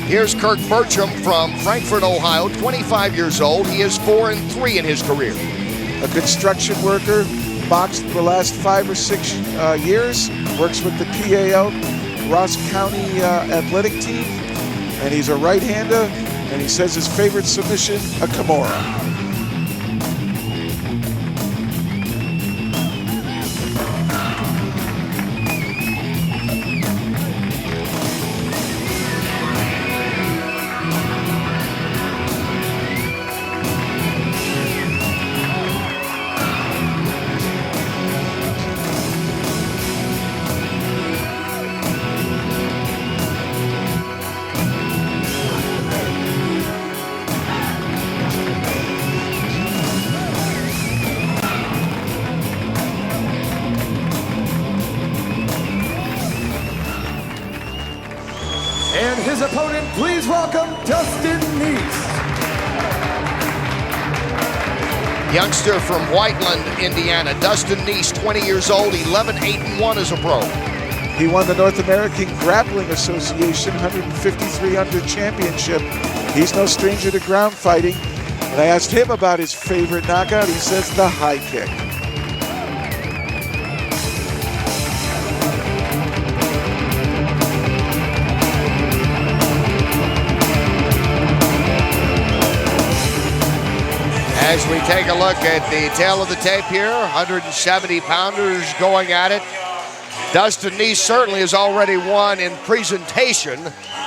Here's Kirk Birchum from Frankfort, Ohio, 25 years old. He is 4-3 in his career. A construction worker, boxed for the last 5 or 6 years, works with the PAL, Ross County athletic team, and he's a right-hander, and he says his favorite submission, a Kimura. And his opponent, please welcome Dustin Neace. Youngster from Whiteland, Indiana. Dustin Neace, 20 years old, 11-8-1 as a pro. He won the North American Grappling Association 153 under championship. He's no stranger to ground fighting. When I asked him about his favorite knockout, he says the high kick. As we take a look at the tail of the tape here, 170 pounders going at it. Dustin Neace certainly has already won in presentation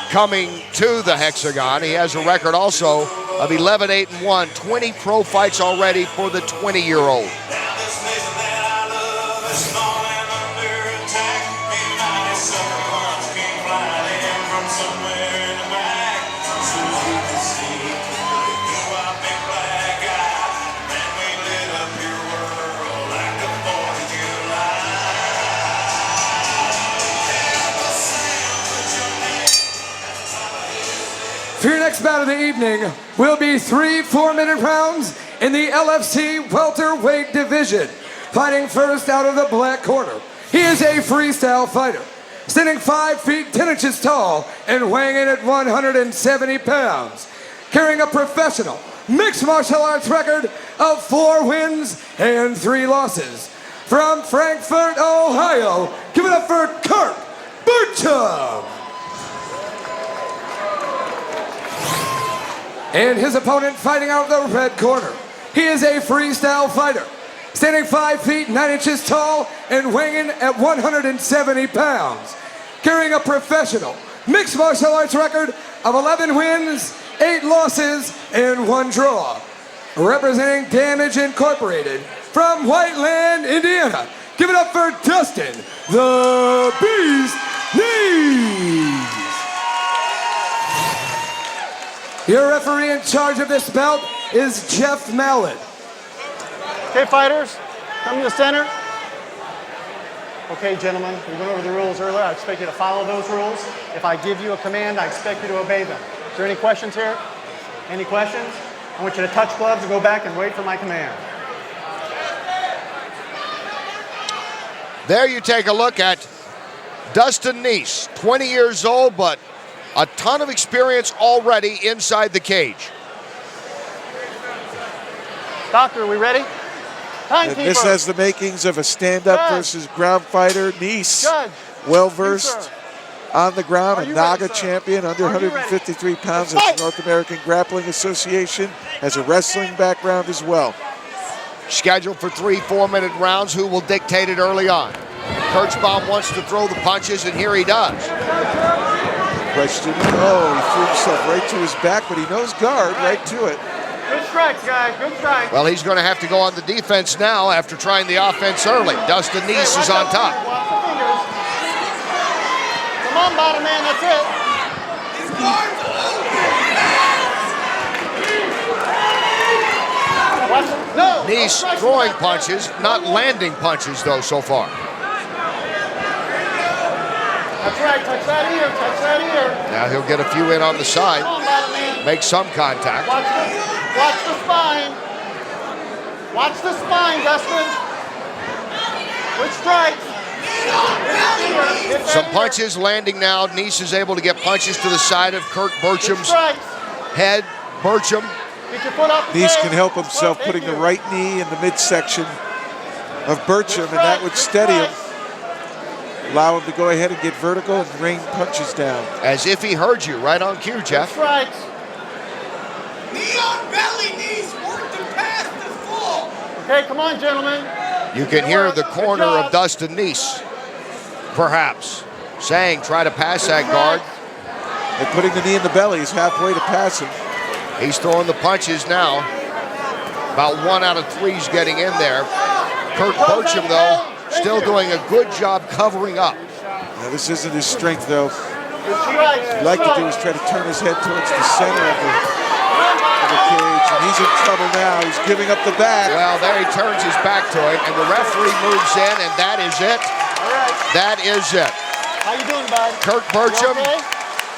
coming to the Hexagon. He has a record also of 11-8-1, 20 pro fights already for the 20-year-old. For your next bout of the evening will be 3 4-minute rounds in the LFC welterweight division. Fighting first out of the black corner, he is a freestyle fighter, standing 5 feet 10 inches tall and weighing in at 170 pounds, carrying a professional mixed martial arts record of 4 wins and 3 losses. From Frankfort, Ohio, give it up for Kirk Birchum. And his opponent fighting out of the red corner, he is a freestyle fighter, standing 5 feet 9 inches tall and weighing in at 170 pounds, carrying a professional mixed martial arts record of 11 wins, 8 losses, and 1 draw. Representing Damage Incorporated from Whiteland, Indiana, give it up for Dustin, the Beast Neace. Your referee in charge of this bout is Jeff Mallett. Okay, fighters, come to the center. Okay, gentlemen, we went over the rules earlier. I expect you to follow those rules. If I give you a command, I expect you to obey them. Is there any questions here? Any questions? I want you to touch gloves and go back and wait for my command. There you take a look at Dustin Neace, 20 years old, but a ton of experience already inside the cage. Doctor, are we ready? Timekeeper. This has the makings of a stand-up versus ground fighter. Neace, well-versed on the ground, a NAGA champion, under 153 pounds at the North American Grappling Association, has a wrestling background as well. Scheduled for 3 4-minute rounds. Who will dictate it early on? Kirchbaum wants to throw the punches, and here he does. Question, oh, he threw himself right to his back, but he knows guard right to it. Good strikes, guys, good strikes. Well, he's going to have to go on the defense now after trying the offense early. Dustin Neace is on top. Watch the fingers. Come on, bottom man, that's it. Neace throwing punches, not landing punches, though, so far. That's right, touch that ear, touch that ear. Now he'll get a few in on the side, make some contact. Watch the spine. Watch the spine, Dustin. Good strikes. Some punches landing now. Neace is able to get punches to the side of Kirk Birchum's head. Birchum. Neace can help himself putting the right knee in the midsection of Birchum, and that would steady him. Allow him to go ahead and get vertical and rain punches down. As if he heard you right on cue, Jeff. Right. Knee on belly, Neace, work the pass to full. Okay, come on, gentlemen. You can hear the corner of Dustin Neace, perhaps, saying, try to pass that guard. And putting the knee in the belly is halfway to pass him. He's throwing the punches now. About 1 out of 3 is getting in there. Kirk Birchum, though, still doing a good job covering up. Now, this isn't his strength, though. What he'd like to do is try to turn his head towards the center of the cage, and he's in trouble now. He's giving up the back. Well, there he turns his back to him, and the referee moves in, and that is it. That is it. How you doing, bud? Kirk Birchum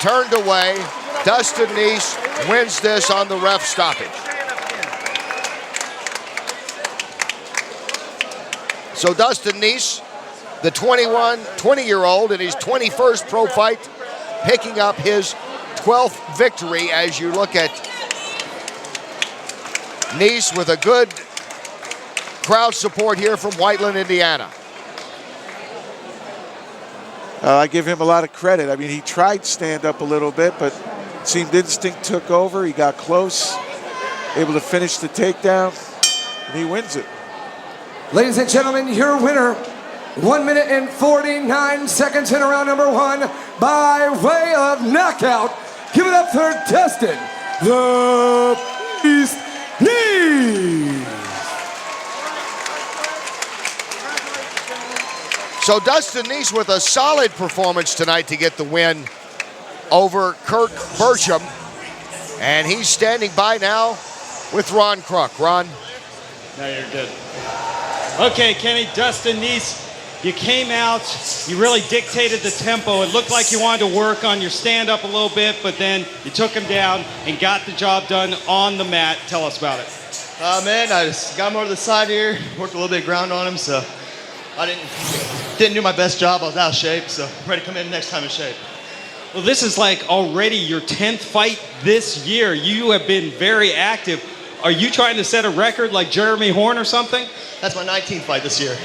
turned away. Dustin Neace wins this on the ref stoppage. So Dustin Neace, the 20-year-old in his 21st pro fight, picking up his 12th victory as you look at Neace with a good crowd support here from Whiteland, Indiana. I give him a lot of credit. I mean, he tried stand up a little bit, but it seemed instinct took over. He got close, able to finish the takedown, and he wins it. Ladies and gentlemen, your winner, 1 minute and 49 seconds in round number 1 by way of knockout. Give it up for Dustin, the Beast Neace. So Dustin Neace with a solid performance tonight to get the win over Kirk Birchum. And he's standing by now with Ron Kruk. Ron? No, you're good. Okay, Kenny, Dustin Neace, you came out, you really dictated the tempo. It looked like you wanted to work on your stand-up a little bit, but then you took him down and got the job done on the mat. Tell us about it. Man, I just got him over to the side here, worked a little bit of ground on him, so I didn't do my best job. I was out of shape, so I'm ready to come in next time in shape. Well, this is like already your 10th fight this year. You have been very active. Are you trying to set a record like Jeremy Horn or something? That's my 19th fight this year.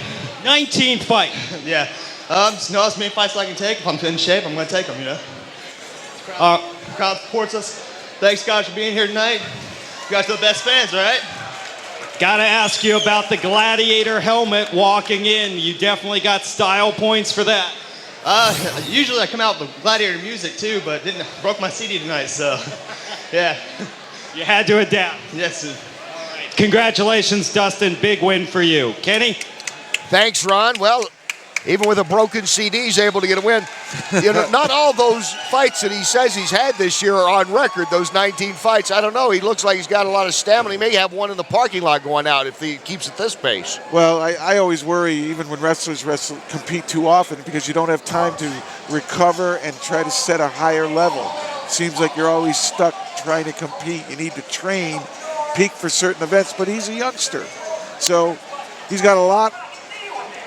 19th fight? Yeah. Just know as many fights as I can take. If I'm in shape, I'm going to take them, you know. Crowd supports us. Thanks, guys, for being here tonight. You guys are the best fans, right? Got to ask you about the Gladiator helmet walking in. You definitely got style points for that. Usually I come out with Gladiator music too, but broke my CD tonight, so yeah. You had to adapt. Yes, sir. All right. Congratulations, Dustin. Big win for you. Kenny? Thanks, Ron. Well, even with a broken CD, he's able to get a win. You know, not all those fights that he says he's had this year are on record, those 19 fights. I don't know. He looks like he's got a lot of stamina. He may have one in the parking lot going out if he keeps at this pace. Well, I always worry, even when wrestlers compete too often, because you don't have time to recover and try to set a higher level. Seems like you're always stuck trying to compete. You need to train, peak for certain events, but he's a youngster. So he's got a lot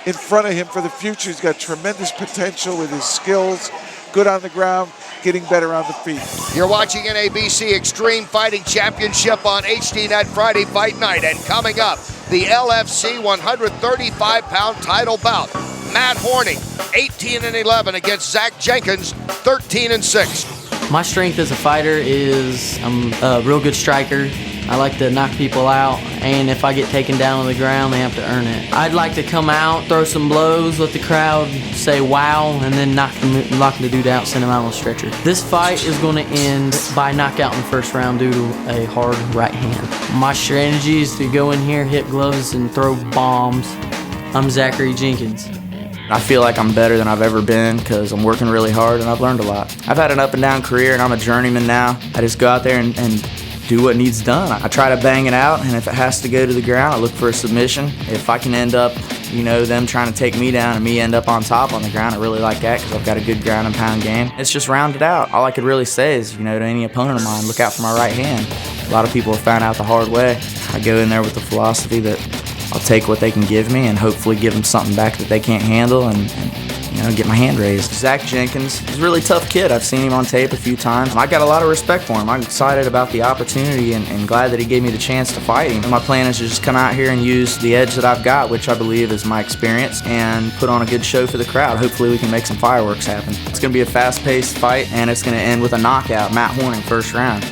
in front of him for the future. He's got tremendous potential with his skills, good on the ground, getting better on the feet. You're watching Nabc Extreme Fighting Championship on HDNET Friday Fight Night. And coming up, the LFC 135-pound title bout. Matt Horning, 18-11 against Zach Jenkins, 13-6. My strength as a fighter is I'm a real good striker. I like to knock people out, and if I get taken down on the ground, they have to earn it. I'd like to come out, throw some blows, let the crowd say wow, and then knock the dude out, send him out on a stretcher. This fight is going to end by knockout in the first round due to a hard right hand. My strategy is to go in here, hit gloves, and throw bombs. I'm Zachary Jenkins. I feel like I'm better than I've ever been because I'm working really hard and I've learned a lot. I've had an up and down career and I'm a journeyman now. I just go out there and do what needs done. I try to bang it out, and if it has to go to the ground, I look for a submission. If I can end up, them trying to take me down and me end up on top on the ground, I really like that because I've got a good ground and pound game. It's just rounded out. All I could really say is, to any opponent of mine, look out for my right hand. A lot of people have found out the hard way. I go in there with the philosophy that I'll take what they can give me and hopefully give them something back that they can't handle and get my hand raised. Zach Jenkins is a really tough kid. I've seen him on tape a few times. I got a lot of respect for him. I'm excited about the opportunity and glad that he gave me the chance to fight him. My plan is to just come out here and use the edge that I've got, which I believe is my experience, and put on a good show for the crowd. Hopefully we can make some fireworks happen. It's going to be a fast-paced fight, and it's going to end with a knockout. Matt Horning, first round.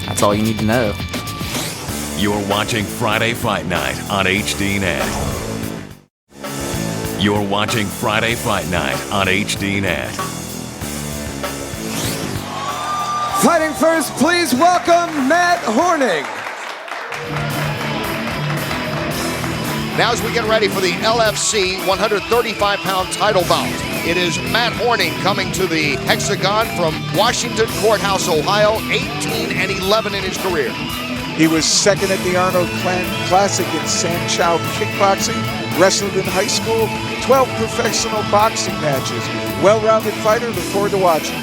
That's all you need to know. You're watching Friday Fight Night on HDNET. You're watching Friday Fight Night on HDNET. Fighting first, please welcome Matt Horning. Now as we get ready for the LFC 135-pound title bout, it is Matt Horning coming to the Hexagon from Washington Courthouse, Ohio, 18-11 in his career. He was second at the Arnold Classic in San Chow kickboxing, wrestled in high school, 12 professional boxing matches. Well-rounded fighter, look forward to watching.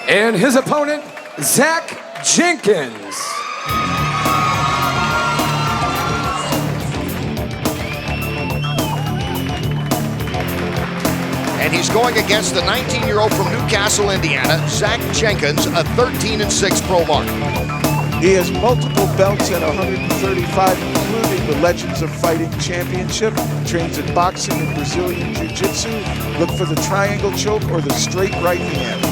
And his opponent, Zach Jenkins. And he's going against the 19-year-old from Newcastle, Indiana, Zach Jenkins, a 13-6 pro mark. He has multiple belts at 135, including the Legends of Fighting Championship, trains in boxing and Brazilian Jiu-Jitsu. Look for the triangle choke or the straight right hand.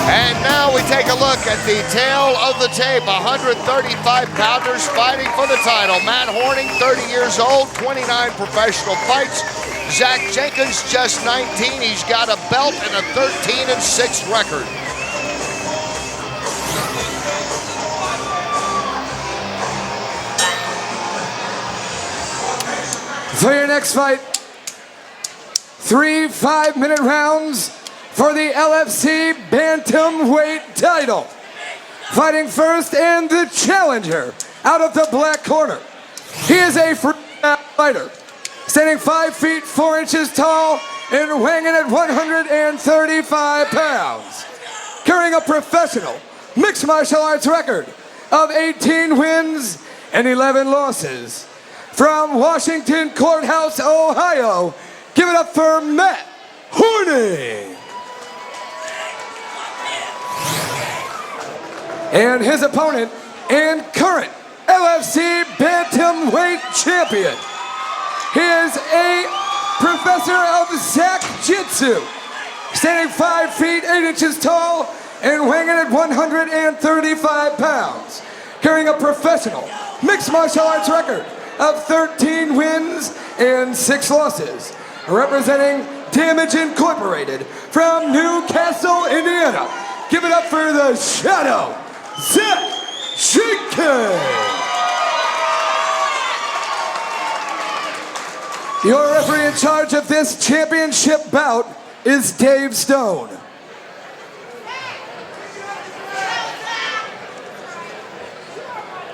And now we take a look at the tail of the tape. 135-pounders fighting for the title. Matt Horning, 30 years old, 29 professional fights. Zach Jenkins, just 19. He's got a belt and a 13-6 record. For your next fight, 3 5-minute rounds for the LFC Bantamweight title. Fighting first and the challenger out of the black corner. He is a fighter, standing 5 feet 4 inches tall and weighing in at 135 pounds. Carrying a professional mixed martial arts record of 18 wins and 11 losses. From Washington Courthouse, Ohio, give it up for Matt Horning. And his opponent and current LFC Bantamweight champion. He is a professor of Zach Jitsu, standing 5 feet 8 inches tall and weighing in at 135 pounds. Carrying a professional mixed martial arts record of 13 wins and 6 losses. Representing Damage Incorporated from Newcastle, Indiana. Give it up for the Shadow, Zach Jenkins. Your referee in charge of this championship bout is Dave Stone.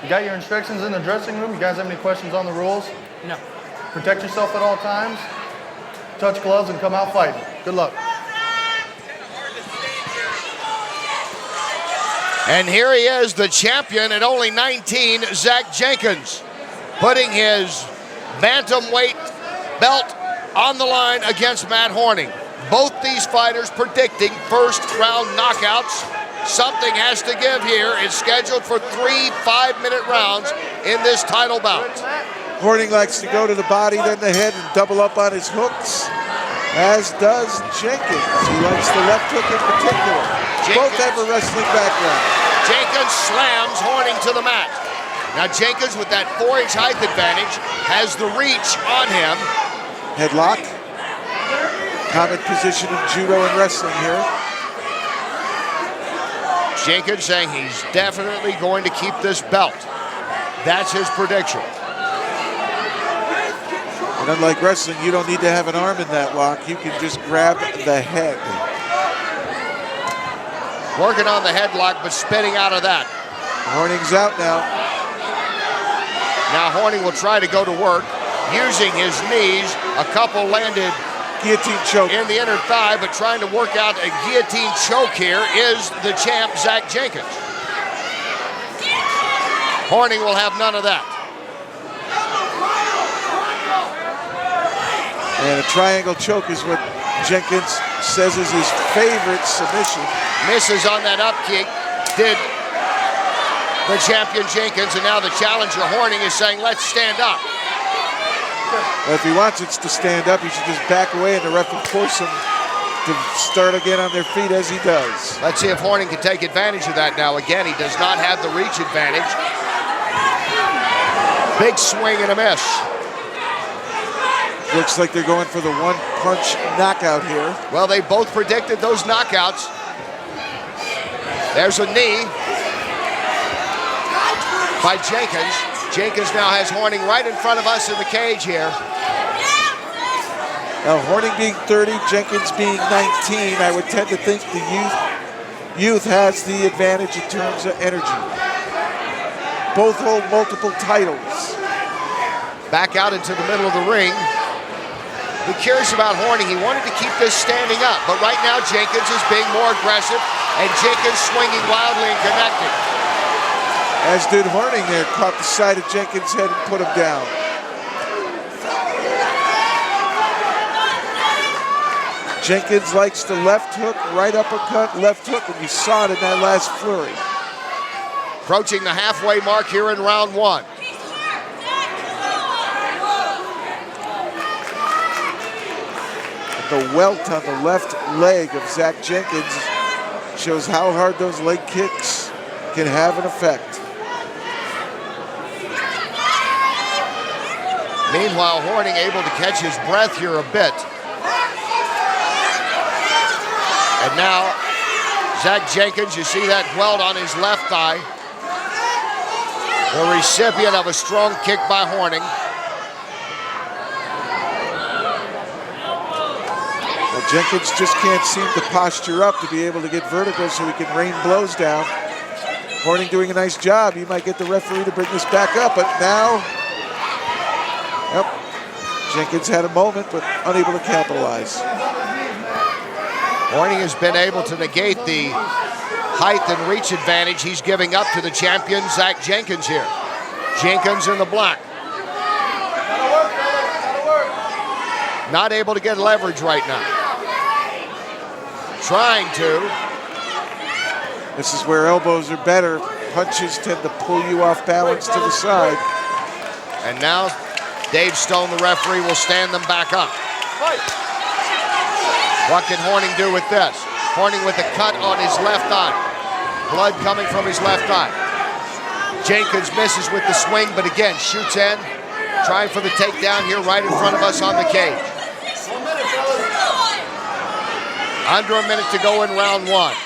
You got your instructions in the dressing room? You guys have any questions on the rules? No. Protect yourself at all times. Touch gloves and come out fighting. Good luck. And here he is, the champion at only 19, Zach Jenkins, putting his bantamweight belt on the line against Matt Horning. Both these fighters predicting first round knockouts. Something has to give here. It's scheduled for 3 5-minute rounds in this title bout. Horning likes to go to the body, then the head, and double up on his hooks, as does Jenkins. He likes the left hook in particular. Both have a wrestling background. Jenkins slams Horning to the mat. Now Jenkins, with that 4-inch height advantage, has the reach on him. Headlock. Common position in judo and wrestling here. Jenkins saying he's definitely going to keep this belt. That's his prediction. And unlike wrestling, you don't need to have an arm in that lock. You can just grab the head. Working on the headlock, but spinning out of that. Horning's out now. Now Horning will try to go to work, using his knees. A couple landed guillotine choke in the inner thigh, but trying to work out a guillotine choke here is the champ, Zach Jenkins. Horning will have none of that. And a triangle choke is what Jenkins says is his favorite submission. Misses on that up kick, did the champion Jenkins, and now the challenger Horning is saying, let's stand up. Well, if he wants it to stand up, he should just back away and the ref will force him to start again on their feet as he does. Let's see if Horning can take advantage of that now. Again, he does not have the reach advantage. Big swing and a miss. Looks like they're going for the one-punch knockout here. Well, they both predicted those knockouts. There's a knee by Jenkins. Jenkins now has Horning right in front of us in the cage here. Now, Horning being 30, Jenkins being 19, I would tend to think the youth has the advantage in terms of energy. Both hold multiple titles. back out into the middle of the ring. Who cares about Horning? He wanted to keep this standing up, but right now Jenkins is being more aggressive, and Jenkins swinging wildly and connecting. As did Horning there, caught the side of Jenkins' head and put him down. Jenkins likes the left hook, right uppercut, left hook, and you saw it in that last flurry. Approaching the halfway mark here in round one. The welt on the left leg of Zach Jenkins shows how hard those leg kicks can have an effect. Meanwhile, Horning able to catch his breath here a bit. And now, Zach Jenkins, you see that welt on his left thigh. The recipient of a strong kick by Horning. Well, Jenkins just can't seem to posture up to be able to get vertical so he can rain blows down. Horning doing a nice job. He might get the referee to bring this back up, but now, yep, Jenkins had a moment, but unable to capitalize. Horning has been able to negate the height and reach advantage he's giving up to the champion, Zach Jenkins here. Jenkins in the black. Not able to get leverage right now. Trying to. This is where elbows are better. Punches tend to pull you off balance to the side. And now Dave Stone, the referee, will stand them back up. What can Horning do with this? Horning with a cut on his left eye. Blood coming from his left eye. Jenkins misses with the swing, but again, shoots in. Trying for the takedown here right in front of us on the cage. Under a minute to go in round one.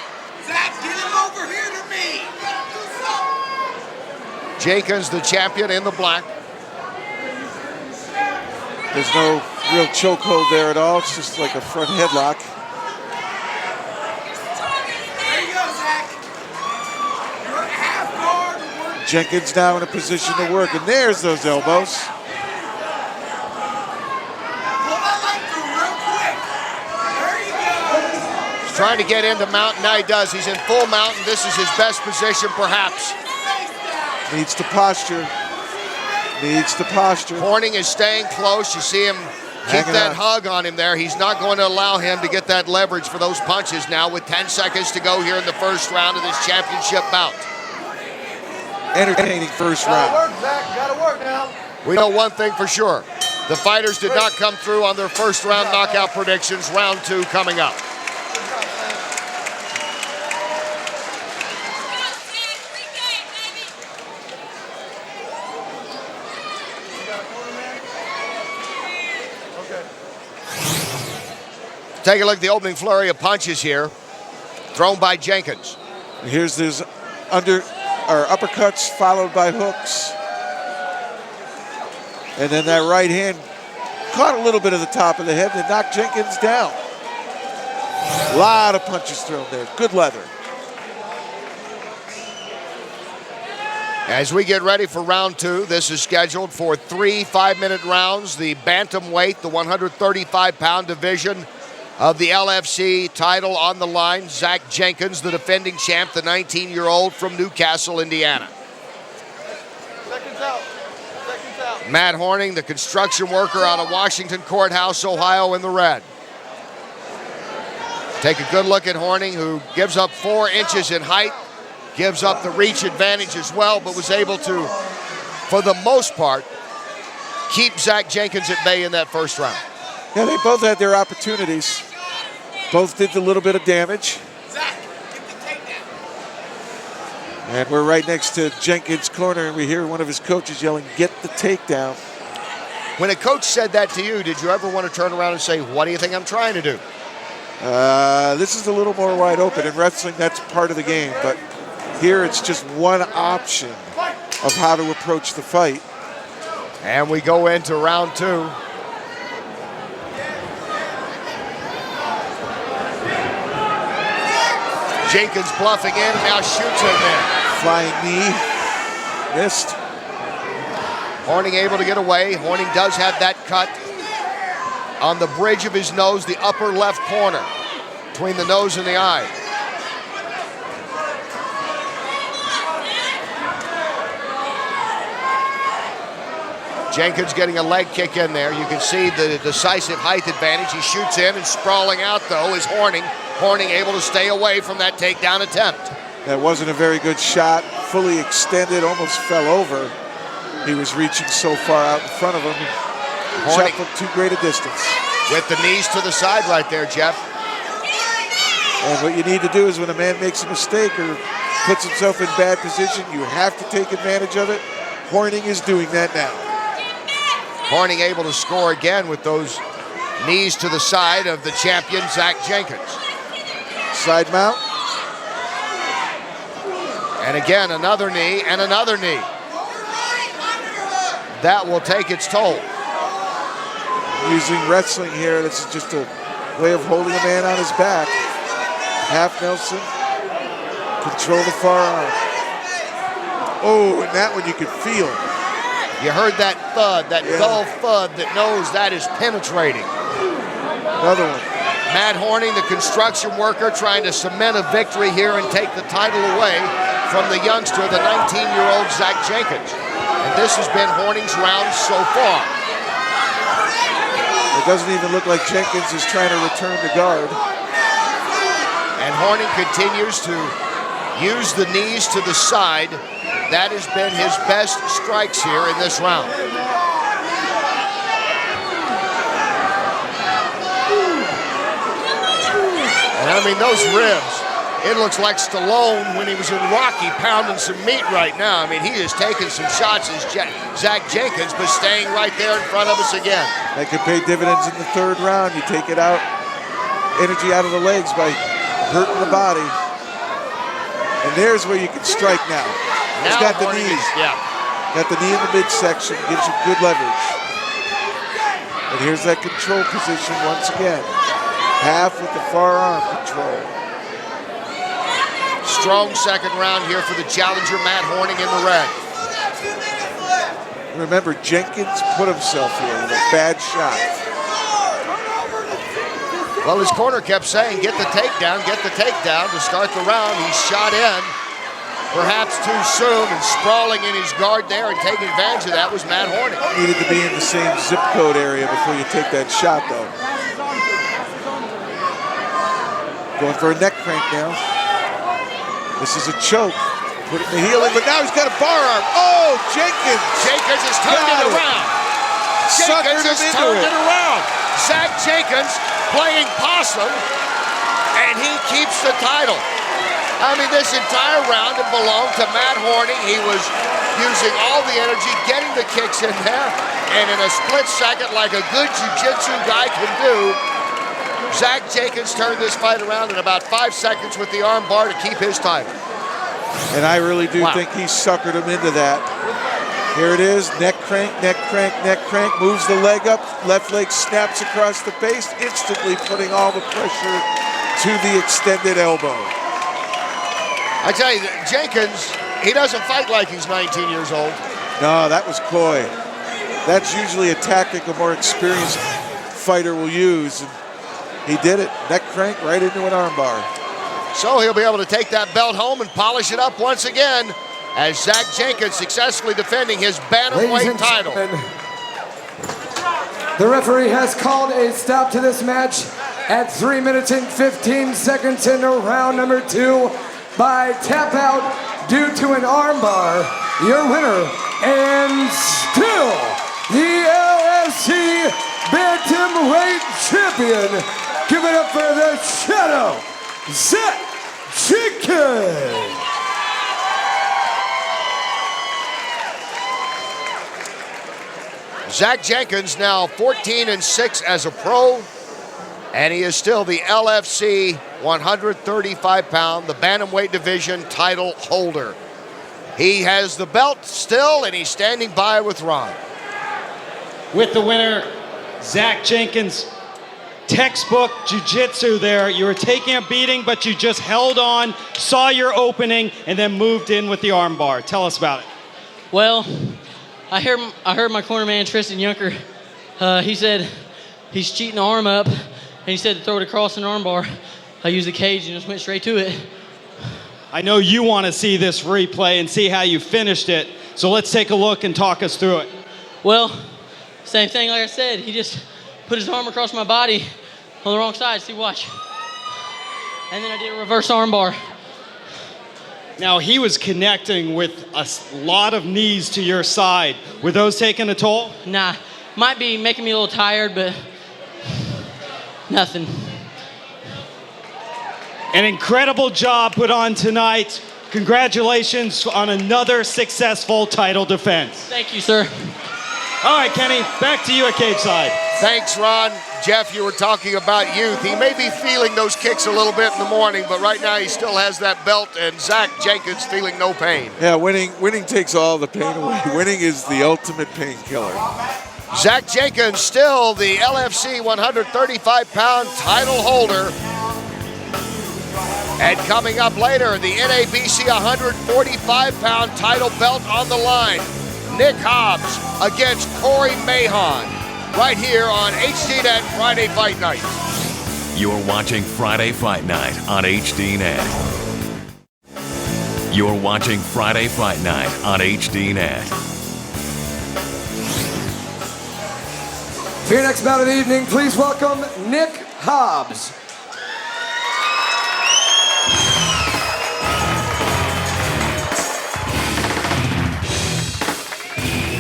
Zach, get him over here to me. Jenkins, the champion, in the black. There's no real chokehold there at all. It's just like a front headlock. There you go, Zach. You're at half guard. Jenkins now in a position to work, and there's those elbows. He's trying to get into mountain. Now he does. He's in full mountain. This is his best position, perhaps. Needs to posture. Needs to posture. Horning is staying close. You see him keep that hug on him there. He's not going to allow him to get that leverage for those punches now with 10 seconds to go here in the first round of this championship bout. Entertaining first round. Gotta work, Zach. Gotta work now. We know one thing for sure. The fighters did not come through on their first round knockout predictions. Round two coming up. Take a look at the opening flurry of punches here, thrown by Jenkins. Here's this uppercuts followed by hooks. And then that right hand caught a little bit of the top of the head and knocked Jenkins down. A lot of punches thrown there. Good leather. As we get ready for round two, this is scheduled for 3 5-minute rounds. The bantamweight, the 135-pound division of the LFC title on the line. Zach Jenkins, the defending champ, the 19-year-old from Newcastle, Indiana. Seconds out. Seconds out. Matt Horning, the construction worker out of Washington Courthouse, Ohio, in the red. Take a good look at Horning, who gives up 4 inches in height, gives up the reach advantage as well, but was able to, for the most part, keep Zach Jenkins at bay in that first round. Yeah, they both had their opportunities. Both did a little bit of damage. And we're right next to Jenkins' corner, and we hear one of his coaches yelling, "Get the takedown." When a coach said that to you, did you ever want to turn around and say, "What do you think I'm trying to do?" This is a little more wide open. In wrestling, that's part of the game. But here it's just one option of how to approach the fight. And we go into round two. Jenkins bluffing in, now shoots in there. Flying knee, missed. Horning able to get away. Horning does have that cut on the bridge of his nose, the upper left corner, between the nose and the eye. Jenkins getting a leg kick in there. You can see the decisive height advantage. He shoots in and sprawling out, though, is Horning. Horning able to stay away from that takedown attempt. That wasn't a very good shot. Fully extended, almost fell over. He was reaching so far out in front of him. Shot from too great a distance. With the knees to the side right there, Jeff. And what you need to do is when a man makes a mistake or puts himself in bad position, you have to take advantage of it. Horning is doing that now. Horning able to score again with those knees to the side of the champion, Zach Jenkins. Side mount. And again, another knee and another knee. That will take its toll. Using wrestling here, this is just a way of holding a man on his back. Half Nelson. Control the far arm. Oh, and that one you could feel. You heard that thud, that dull thud that knows that is penetrating. Another one. Matt Horning, the construction worker, trying to cement a victory here and take the title away from the youngster, the 19-year-old Zach Jenkins. And this has been Horning's round so far. It doesn't even look like Jenkins is trying to return the guard. And Horning continues to use the knees to the side. That has been his best strikes here in this round. And I mean, those ribs, it looks like Stallone when he was in Rocky pounding some meat right now. I mean, he is taking some shots as Zach Jenkins, but staying right there in front of us again. That could pay dividends in the third round. You take it out, energy out of the legs by hurting the body. And there's where you can strike now. He's got the knees. Got the knee in the midsection, gives you good leverage. And here's that control position once again. Half with the far arm control. Strong second round here for the challenger, Matt Horning in the red. Remember, Jenkins put himself here in a bad shot. Well, his corner kept saying, get the takedown to start the round. He shot in. Perhaps too soon, and sprawling in his guard there and taking advantage of that was Matt Horning. Needed to be in the same zip code area before you take that shot, though. Going for a neck crank now. This is a choke. Put the heel in, but now he's got a bar arm. Oh, Jenkins! Jenkins has turned it around. Jenkins has turned it around. Zach Jenkins playing possum, and he keeps the title. I mean, this entire round it belonged to Matt Horning. He was using all the energy, getting the kicks in there, and in a split second, like a good jiu-jitsu guy can do, Zach Jenkins turned this fight around in about 5 seconds with the arm bar to keep his title. And I really do think he suckered him into that. Here it is, neck crank, neck crank, neck crank, moves the leg up, left leg snaps across the face, instantly putting all the pressure to the extended elbow. I tell you, Jenkins, he doesn't fight like he's 19 years old. No, that was coy. That's usually a tactic a more experienced fighter will use. And he did it. Neck crank right into an armbar. So he'll be able to take that belt home and polish it up once again as Zach Jenkins successfully defending his bantamweight title. The referee has called a stop to this match at 3 minutes and 15 seconds into round number 2. By tap out due to an armbar, your winner and still the LFC Bantamweight Champion. Give it up for the Shadow, Zach Jenkins. Zach Jenkins now 14-6 as a pro, and he is still the LFC 135-pound, the bantamweight division title holder. He has the belt still, and he's standing by with Ron. With the winner, Zach Jenkins. Textbook jiu-jitsu there. You were taking a beating, but you just held on, saw your opening, and then moved in with the armbar. Tell us about it. Well, I heard my cornerman Tristan Yunker. He said he's cheating the arm up, and he said to throw it across an arm bar. I used the cage and just went straight to it. I know you want to see this replay and see how you finished it, so let's take a look and talk us through it. Well, same thing like I said. He just put his arm across my body on the wrong side. See, watch. And then I did a reverse arm bar. Now, he was connecting with a lot of knees to your side. Were those taking a toll? Nah, might be making me a little tired, but nothing. An incredible job put on tonight. Congratulations on another successful title defense. Thank you, sir. All right, Kenny, back to you at cage side. Thanks, Ron. Jeff, you were talking about youth. He may be feeling those kicks a little bit in the morning, but right now he still has that belt, and Zach Jenkins feeling no pain. Yeah, winning takes all the pain away. Winning is the ultimate painkiller. Zach Jenkins still the LFC 135-pound title holder. And coming up later, the NABC 145-pound title belt on the line. Nick Hobbs against Corey Mahon, right here on HDNET Friday Fight Night. You're watching Friday Fight Night on HDNET. You're watching Friday Fight Night on HDNET. For your next bout of the evening, please welcome Nick Hobbs.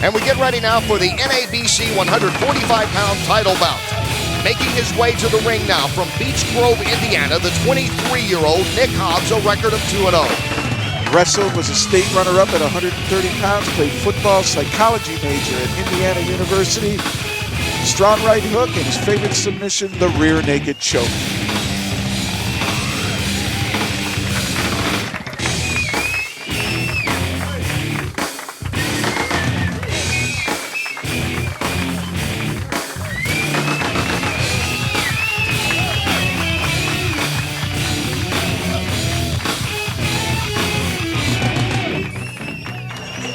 And we get ready now for the NABC 145-pound title bout. Making his way to the ring now from Beech Grove, Indiana, the 23-year-old Nick Hobbs, a record of 2-0. Wrestled, was a state runner-up at 130 pounds, played football, psychology major at Indiana University. Strong right hook, and his favorite submission, the rear naked choke.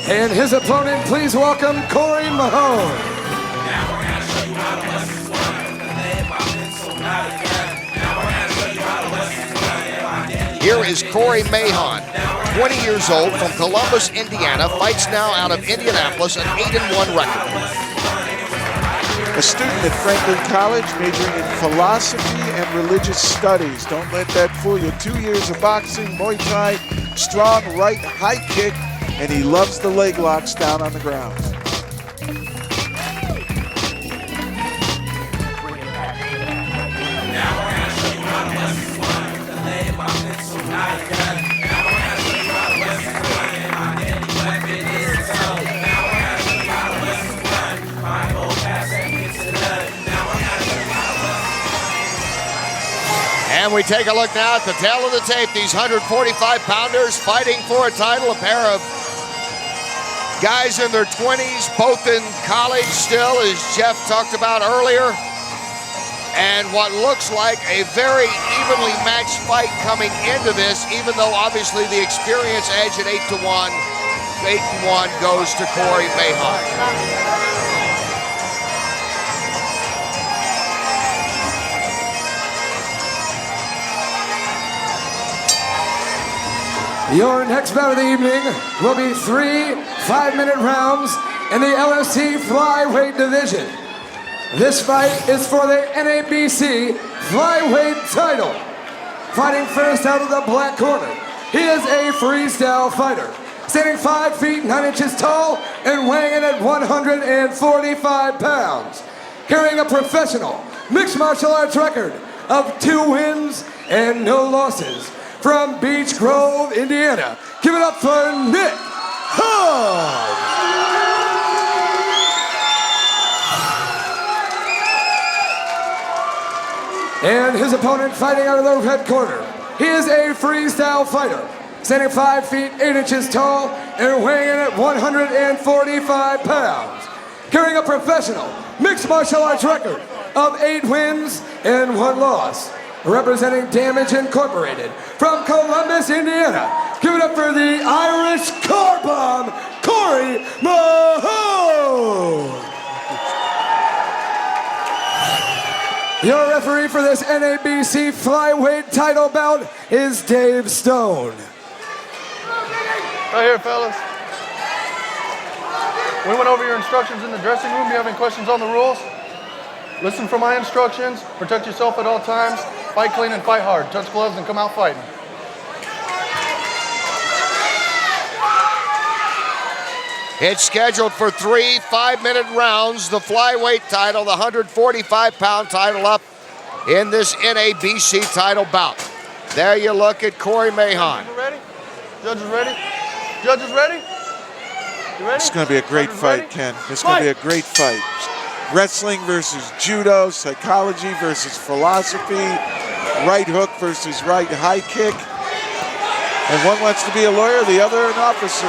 And his opponent, please welcome Corey Mahon. Here is Corey Mahon, 20 years old, from Columbus, Indiana, fights now out of Indianapolis, an 8-1 record. A student at Franklin College, majoring in philosophy and religious studies. Don't let that fool you. 2 years of boxing, Muay Thai, strong right high kick, and he loves the leg locks down on the ground. And we take a look now at the tail of the tape. These 145-pounders fighting for a title, a pair of guys in their 20s, both in college still, as Jeff talked about earlier. And what looks like a very evenly matched fight coming into this, even though obviously the experience edge at 8-1 goes to Corey Mahon. Your next bout of the evening will be 3 5-minute rounds in the LFC flyweight division. This fight is for the NABC flyweight title. Fighting first out of the black corner, he is a freestyle fighter, standing 5 feet 9 inches tall and weighing in at 145 pounds, carrying a professional mixed martial arts record of 2 wins and no losses. From Beech Grove, Indiana, give it up for Nick Hobbs. And his opponent fighting out of the red corner. He is a freestyle fighter, standing 5 feet 8 inches tall and weighing in at 145 pounds, carrying a professional mixed martial arts record of 8 wins and 1 loss. Representing Damage Incorporated from Columbus, Indiana. Give it up for the Irish Car Bomb, Corey Mahon. Your referee for this NABC flyweight title bout is Dave Stone. Right here, fellas. We went over your instructions in the dressing room. Do you have any questions on the rules? Listen for my instructions. Protect yourself at all times. Fight clean and fight hard. Touch gloves and come out fighting. It's scheduled for 3 5-minute rounds. The flyweight title, the 145-pound title up in this NABC title bout. There you look at Corey Mahon. Ready? Judges ready? Judges ready? You ready? It's going to be a great fight, Ken. It's going to be a great fight. Wrestling versus judo, psychology versus philosophy, right hook versus right high kick. And one wants to be a lawyer, the other an officer.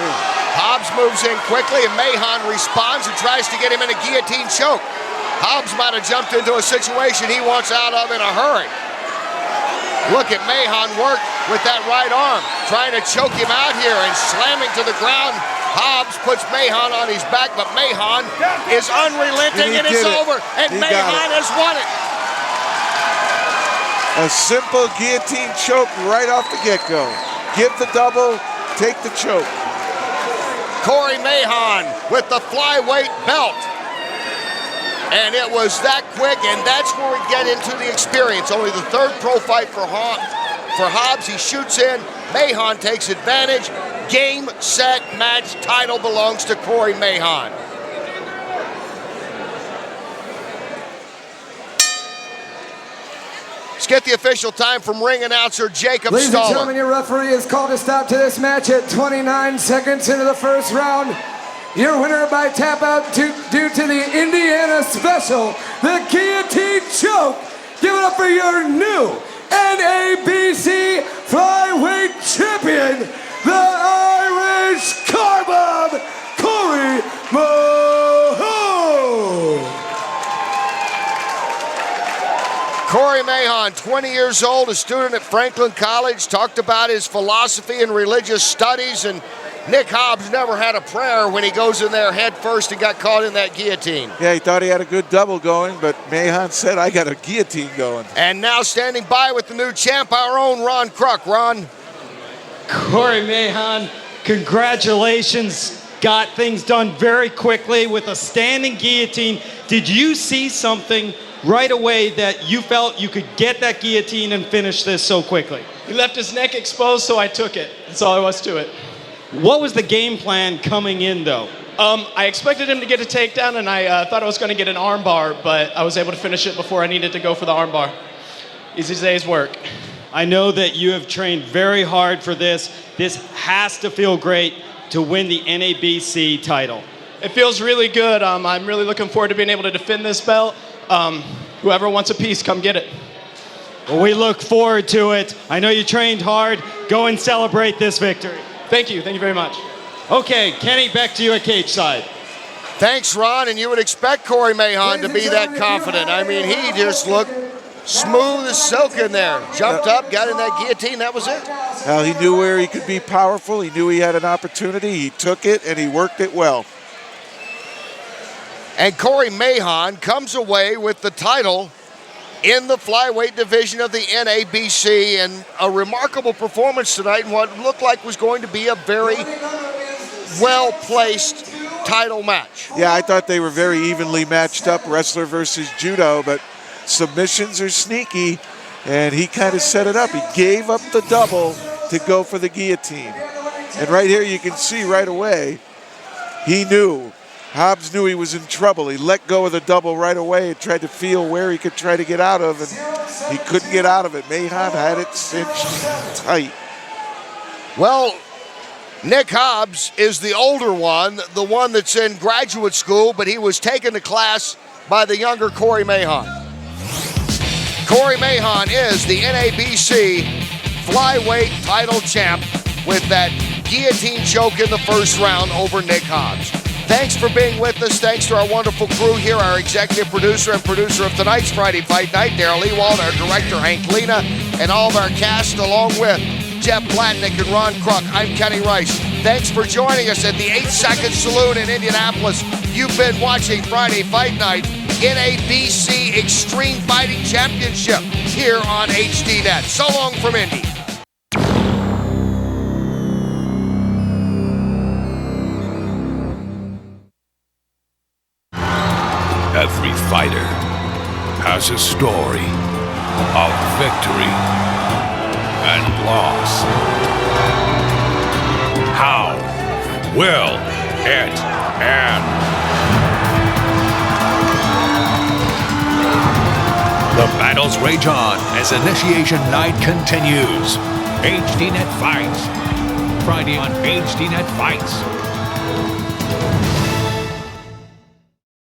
Hobbs moves in quickly, and Mahon responds and tries to get him in a guillotine choke. Hobbs might have jumped into a situation he wants out of in a hurry. Look at Mahon work with that right arm, trying to choke him out here and slamming to the ground. Hobbs puts Mahon on his back, but Mahon is unrelenting, and it's over, and Mahon has won it. A simple guillotine choke right off the get-go. Give the double, take the choke. Corey Mahon with the flyweight belt. And it was that quick, and that's where we get into the experience. Only the third pro fight for Hobbs. He shoots in. Mahon takes advantage. Game, set, match. Title belongs to Corey Mahon. Let's get the official time from ring announcer Jacob Ladies and Stoller. gentlemen, your referee has called a stop to this match at 29 seconds into the first round. Your winner by tap out due to the Indiana special, the guillotine choke. Give it up for your new NABC flyweight champion, the Irish Carbomb, Corey Mahon. Corey Mahon, 20 years old, a student at Franklin College, talked about his philosophy and religious studies, and Nick Hobbs never had a prayer when he goes in there head first and got caught in that guillotine. Yeah, he thought he had a good double going, but Mahon said, I got a guillotine going. And now standing by with the new champ, our own Ron Kruk. Ron. Corey Mahon, congratulations. Got things done very quickly with a standing guillotine. Did you see something right away that you felt you could get that guillotine and finish this so quickly? He left his neck exposed, so I took it. That's all there was to it. What was the game plan coming in, though? I expected him to get a takedown, and I thought I was going to get an armbar, but I was able to finish it before I needed to go for the armbar. Easy day's work. I know that you have trained very hard for this. This has to feel great to win the NABC title. It feels really good. I'm really looking forward to being able to defend this belt. Whoever wants a piece, come get it. Well, we look forward to it. I know you trained hard. Go and celebrate this victory. Thank you. Thank you very much. Okay, Kenny, back to you at cage side. Thanks, Ron, and you would expect Corey Mahon to be that confident. I mean, he just looked smooth as silk in there. Jumped up, got in that guillotine, that was it. Well, he knew where he could be powerful. He knew he had an opportunity. He took it, and he worked it well. And Corey Mahon comes away with the title in the flyweight division of the NABC, and a remarkable performance tonight in what looked like was going to be a very well-placed title match. Yeah, I thought they were very evenly matched up, wrestler versus judo, but submissions are sneaky, and he kind of set it up. He gave up the double to go for the guillotine. And right here you can see right away, he knew. Hobbs knew he was in trouble. He let go of the double right away and tried to feel where he could try to get out of, and he couldn't get out of it. Mahon had it cinched tight. Well, Nick Hobbs is the older one, the one that's in graduate school, but he was taken to class by the younger Corey Mahon. Corey Mahon is the NABC flyweight title champ with that guillotine choke in the first round over Nick Hobbs. Thanks for being with us. Thanks to our wonderful crew here, our executive producer and producer of tonight's Friday Fight Night, Daryl Ewald, our director, Hank Lena, and all of our cast, along with Jeff Platnick and Ron Kruk. I'm Kenny Rice. Thanks for joining us at the 8 Second Saloon in Indianapolis. You've been watching Friday Fight Night, NABC Extreme Fighting Championship here on HDNET. So long from Indy. Every fighter has a story of victory and loss. How will it end? The battles rage on as Initiation Night continues. HDNET Fights. Friday on HDNET Fights.